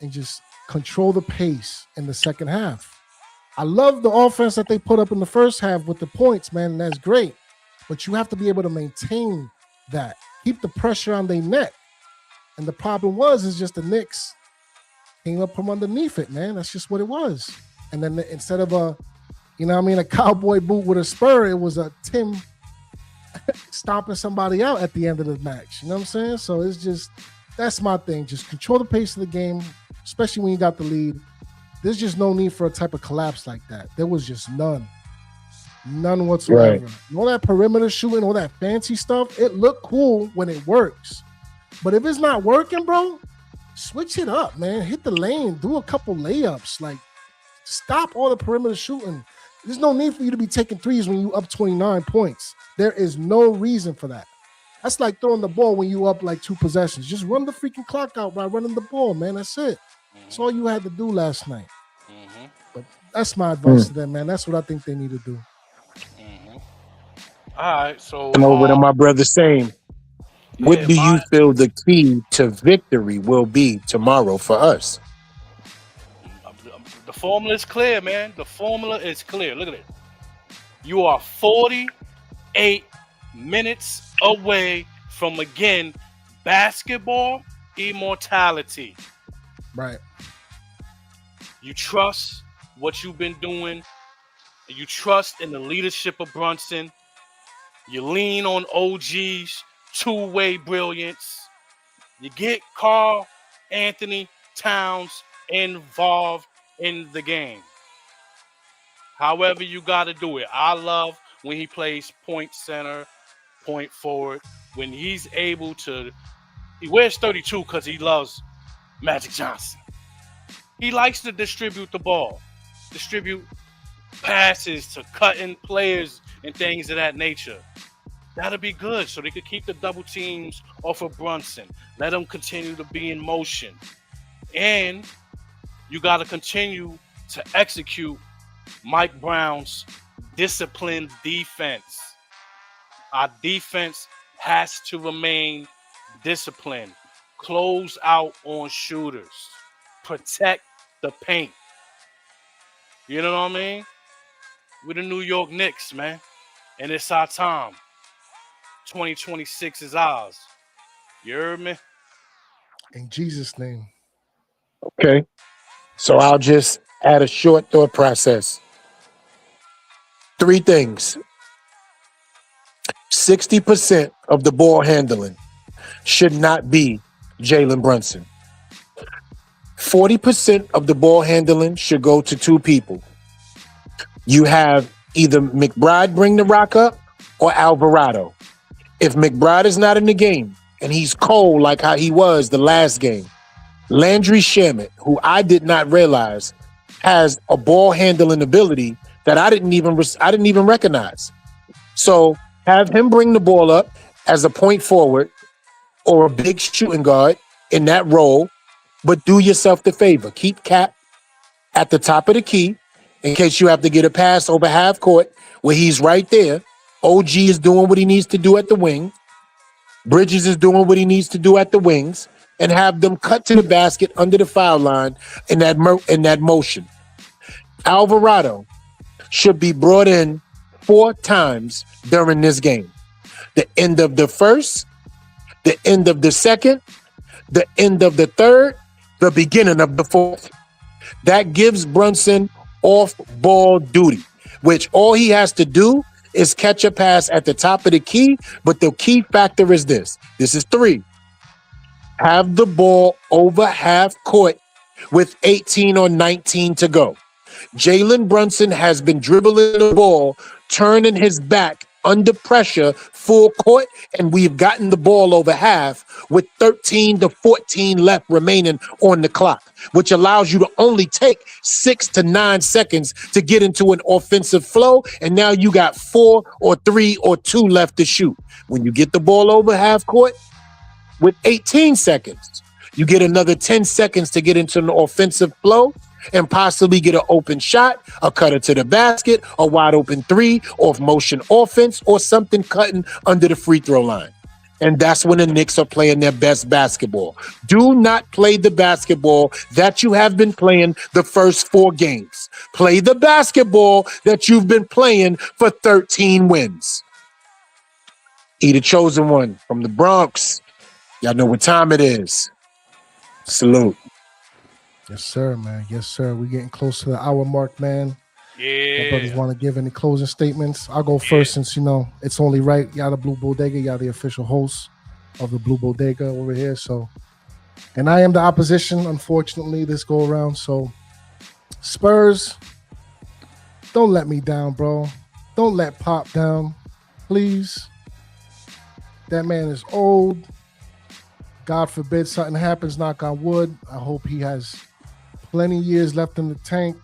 and just control the pace in the second half. I love the offense that they put up in the first half with the points, man, and that's great. But you have to be able to maintain that. Keep the pressure on their neck. And the problem is just the Knicks came up from underneath it, man. That's just what it was. And then instead of a cowboy boot with a spur, it was a Tim stomping somebody out at the end of the match. You know what I'm saying? So it's just, that's my thing. Just control the pace of the game, especially when you got the lead. There's just no need for a type of collapse like that. There was just none whatsoever. All that perimeter shooting, all that fancy stuff, it looked cool when it works. But if it's not working, bro, switch it up, man. Hit the lane, do a couple layups. Like, stop all the perimeter shooting. There's no need for you to be taking threes when you up 29 points. There is no reason for that. That's like throwing the ball when you up like 2 possessions. Just run the freaking clock out by running the ball, man. That's it. That's all you had to do last night. But that's my advice to them, man. That's what I think they need to do. All right, so and over to my brother saying, what do you feel the key to victory will be tomorrow for us? The formula is clear, man. The formula is clear. Look at it. You are 48 minutes away from, again, basketball immortality. Right. You trust what you've been doing. You trust in the leadership of Brunson. You lean on OG's two-way brilliance. You get Karl Anthony Towns involved in the game. However you got to do it. I love when he plays point center, point forward. When he's able to, he wears 32 because he loves Magic Johnson. He likes to distribute the ball, distribute passes to cutting players and things of that nature. That'll be good, so they could keep the double teams off of Brunson. Let him continue to be in motion. And you got to continue to execute Mike Brown's disciplined defense. Our defense has to remain disciplined. Close out on shooters. Protect the paint. You know what I mean? We're the New York Knicks, man. And it's our time. 2026 is ours. You heard me? In Jesus' name. Okay. So I'll just add a short thought process. 3 things. 60% of the ball handling should not be Jalen Brunson. 40% of the ball handling should go to 2 people. You have either McBride bring the rock up or Alvarado. If McBride is not in the game and he's cold like how he was the last game, Landry Shamet, who I did not realize has a ball handling ability that I didn't even recognize. So have him bring the ball up as a point forward or a big shooting guard in that role, but do yourself the favor. Keep Cap at the top of the key in case you have to get a pass over half court where he's right there. OG is doing what he needs to do at the wing. Bridges is doing what he needs to do at the wings, and have them cut to the basket under the foul line in that motion. Alvarado should be brought in 4 times during this game. The end of the first, the end of the second, the end of the third, the beginning of the fourth. That gives Brunson off-ball duty, which all he has to do is catch a pass at the top of the key, but the key factor is this. This is 3. Have the ball over half court with 18 or 19 to go. Jalen Brunson has been dribbling the ball, turning his back under pressure, full court, and we've gotten the ball over half with 13 to 14 left remaining on the clock, which allows you to only take 6 to 9 seconds to get into an offensive flow, and now you got 4 or 3 or 2 left to shoot. When you get the ball over half court with 18 seconds, you get another 10 seconds to get into an offensive flow and possibly get an open shot, a cutter to the basket, a wide open 3, off motion offense, or something cutting under the free throw line. And that's when the Knicks are playing their best basketball. Do not play the basketball that you have been playing the first 4 games. Play the basketball that you've been playing for 13 wins. The chosen one from the Bronx. Y'all know what time it is. Salute. Yes, sir, man. Yes, sir. We're getting close to the hour mark, man. Yeah. My brothers want to give any closing statements? I'll go first since, it's only right. Y'all the Blue Bodega. Y'all the official host of the Blue Bodega over here. So, and I am the opposition, unfortunately, this go around. So, Spurs, don't let me down, bro. Don't let Pop down, please. That man is old. God forbid something happens, knock on wood. I hope he has plenty years left in the tank,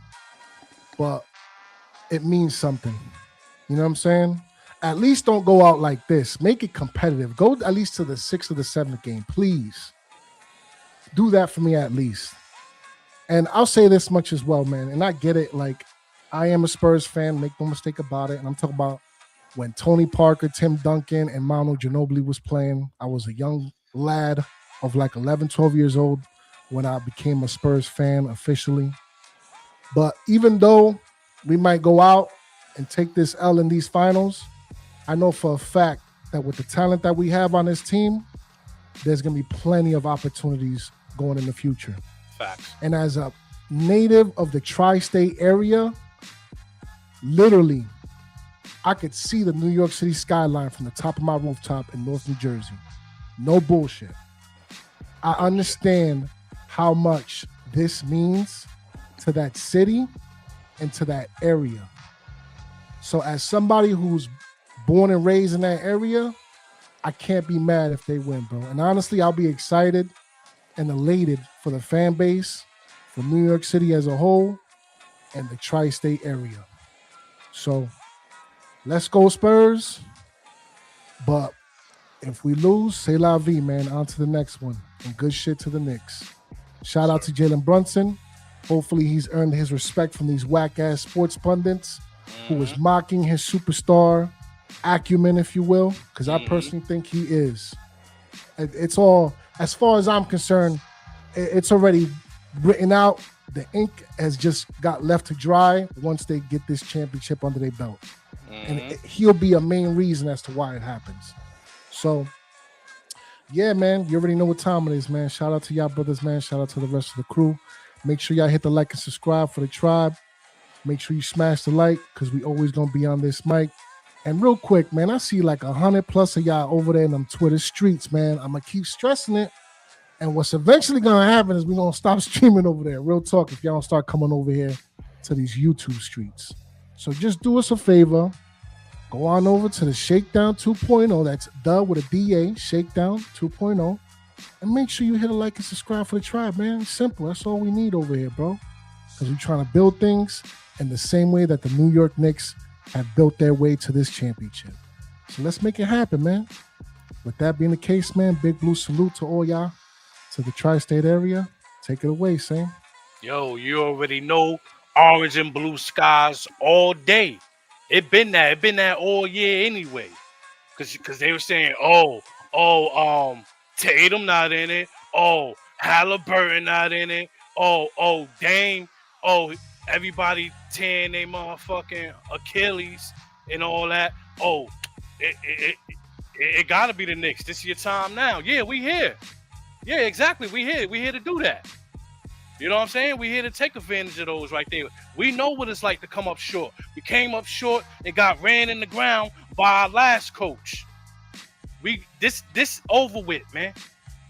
but it means something. You know what I'm saying? At least don't go out like this. Make it competitive. Go at least to the 6th or the 7th game, please. Do that for me at least. And I'll say this much as well, man, and I get it. Like, I am a Spurs fan, make no mistake about it, and I'm talking about when Tony Parker, Tim Duncan, and Manu Ginobili was playing. I was a young lad of like 11, 12 years old when I became a Spurs fan officially. But even though we might go out and take this L in these finals, I know for a fact that with the talent that we have on this team, there's going to be plenty of opportunities going in the future. Facts. And as a native of the tri-state area, literally, I could see the New York City skyline from the top of my rooftop in North New Jersey. No bullshit. I understand how much this means to that city and to that area. So as somebody who's born and raised in that area, I can't be mad if they win, bro. And honestly, I'll be excited and elated for the fan base, for New York City as a whole, and the tri-state area. So let's go Spurs. But if we lose, c'est la vie, man. On to the next one. And good shit to the Knicks. Shout out to Jalen Brunson. Hopefully he's earned his respect from these whack-ass sports pundits who is mocking his superstar acumen, if you will, because I personally think he is. It's all, as far as I'm concerned, it's already written out. The ink has just got left to dry once they get this championship under their belt. And he'll be a main reason as to why it happens. So, yeah, man, you already know what time it is, man. Shout out to y'all brothers, man. Shout out to the rest of the crew. Make sure y'all hit the like and subscribe for the tribe. Make sure you smash the like because we always going to be on this mic. And real quick, man, I see like 100+ of y'all over there in them Twitter streets, man. I'm going to keep stressing it. And what's eventually going to happen is we're going to stop streaming over there. Real talk, if y'all don't start coming over here to these YouTube streets. So just do us a favor. Go on over to the Shakedown 2.0. That's the with a DA, Shakedown 2.0. And make sure you hit a like and subscribe for the tribe, man. It's simple. That's all we need over here, bro. Because we're trying to build things in the same way that the New York Knicks have built their way to this championship. So let's make it happen, man. With that being the case, man, big blue salute to all y'all, to the tri-state area. Take it away, Sam. Yo, you already know orange and blue skies all day. It been that all year anyway. Cause they were saying, Tatum not in it. Oh, Halliburton not in it. Oh, Dame. Oh, everybody tearing their motherfucking Achilles and all that. Oh, It got to be the Knicks. This is your time now. Yeah, we here. Yeah, exactly. We here. We here to do that. You know what I'm saying? We here to take advantage of those right there. We know what it's like to come up short. We came up short and got ran in the ground by our last coach. This over with, man.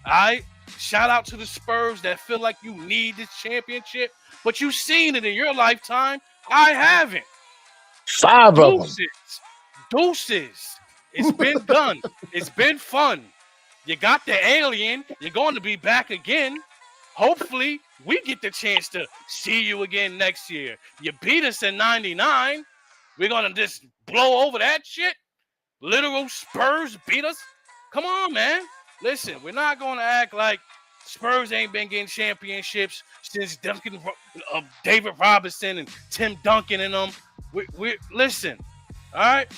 All right? Shout out to the Spurs that feel like you need this championship, but you've seen it in your lifetime. I haven't. 5 of them. Deuces. It's been done. It's been fun. You got the alien. You're going to be back again. Hopefully, we get the chance to see you again next year. You beat us in 99. We're going to just blow over that shit? Literal Spurs beat us? Come on, man. Listen, we're not going to act like Spurs ain't been getting championships since David Robinson and Tim Duncan and them. Listen, all right?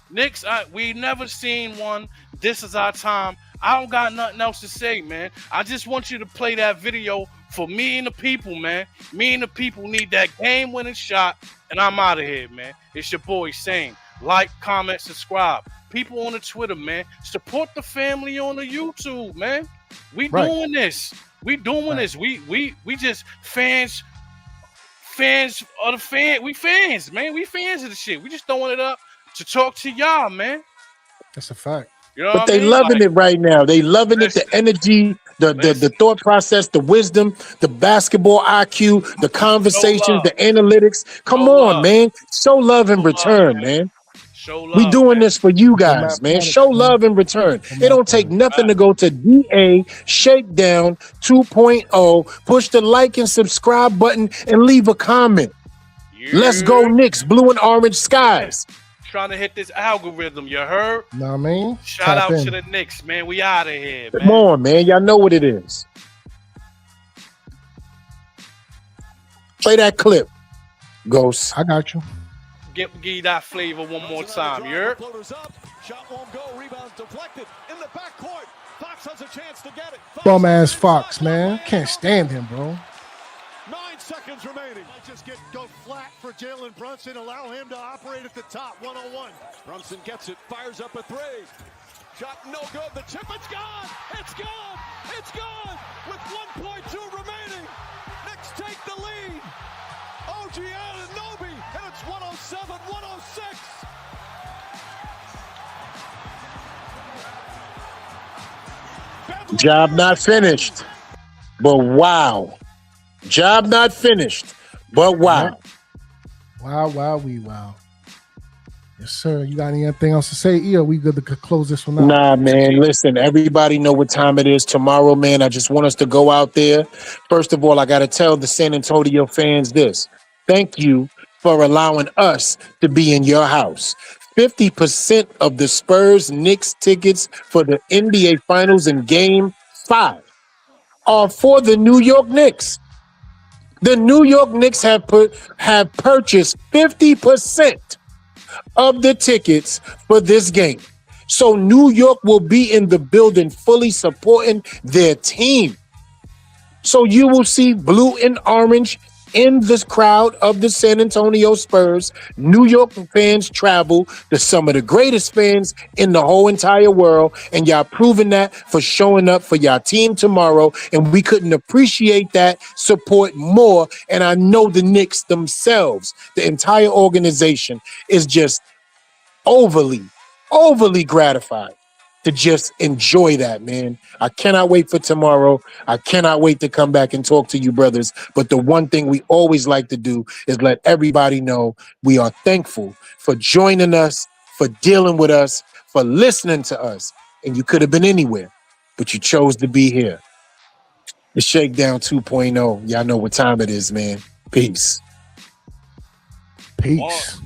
Knicks, we never seen one. This is our time. I don't got nothing else to say, man. I just want you to play that video for me and the people, man. Me and the people need that game-winning shot, and I'm out of here, man. It's your boy, Sane. Like, comment, subscribe. People on the Twitter, man. Support the family on the YouTube, man. We doing this. We doing this. We just fans of the fan. We fans, man. We fans of the shit. We just throwing it up to talk to y'all, man. That's a fact. You know but they loving it right now. They loving it, the energy, the thought process, the wisdom, the basketball IQ, the conversations, the analytics. Come on, man. Show love in return, man. Show love, we doing this for you guys, man. Show love in return. It don't take nothing to go to DA Shakedown 2.0. Push the like and subscribe button and leave a comment. Let's go Knicks, blue and orange skies. Trying to hit this algorithm, you heard? Know what I mean? Shout out to the Knicks, man. We out of here, man. Come on, man. Y'all know what it is. Play that clip, Ghost. I got you. Give you that flavor one more time, you heard? Shot won't go. Rebounds deflected in the backcourt. Fox has a chance to get it. Bum ass Fox, man. Can't stand him, bro. 9 seconds remaining. Might just go flat for Jalen Brunson. Allow him to operate at the top. 101. Brunson gets it. Fires up a three. Shot no good. The tip. It's gone. It's gone. It's gone. With 1.2 remaining. Knicks take the lead. OG Anunoby. And it's 107-106. Job not finished, but wow. Job not finished, but wow. Wow. Yes, sir. You got anything else to say? Yeah, we good to close this one out. Nah, man. Listen, everybody know what time it is tomorrow, man. I just want us to go out there. First of all, I got to tell the San Antonio fans this. Thank you for allowing us to be in your house. 50% of the Spurs Knicks tickets for the NBA Finals in Game 5 are for the New York Knicks. The New York Knicks have purchased 50% of the tickets for this game. So New York will be in the building fully supporting their team. So you will see blue and orange in this crowd of the San Antonio Spurs. New York fans travel to some of the greatest fans in the whole entire world, and y'all proving that for showing up for y'all team tomorrow, and we couldn't appreciate that support more. And I know the Knicks themselves, the entire organization, is just overly gratified to just enjoy that, man. I cannot wait for tomorrow. I cannot wait to come back and talk to you, brothers. But the one thing we always like to do is let everybody know we are thankful for joining us, for dealing with us, for listening to us. And you could have been anywhere, but you chose to be here. The Shakedown 2.0. Y'all know what time it is, man. Peace. Peace.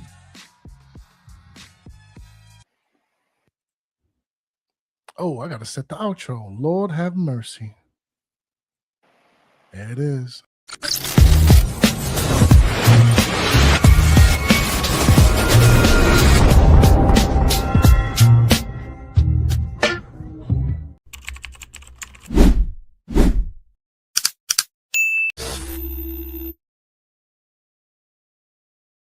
Oh, I gotta set the outro. Lord have mercy. There it is.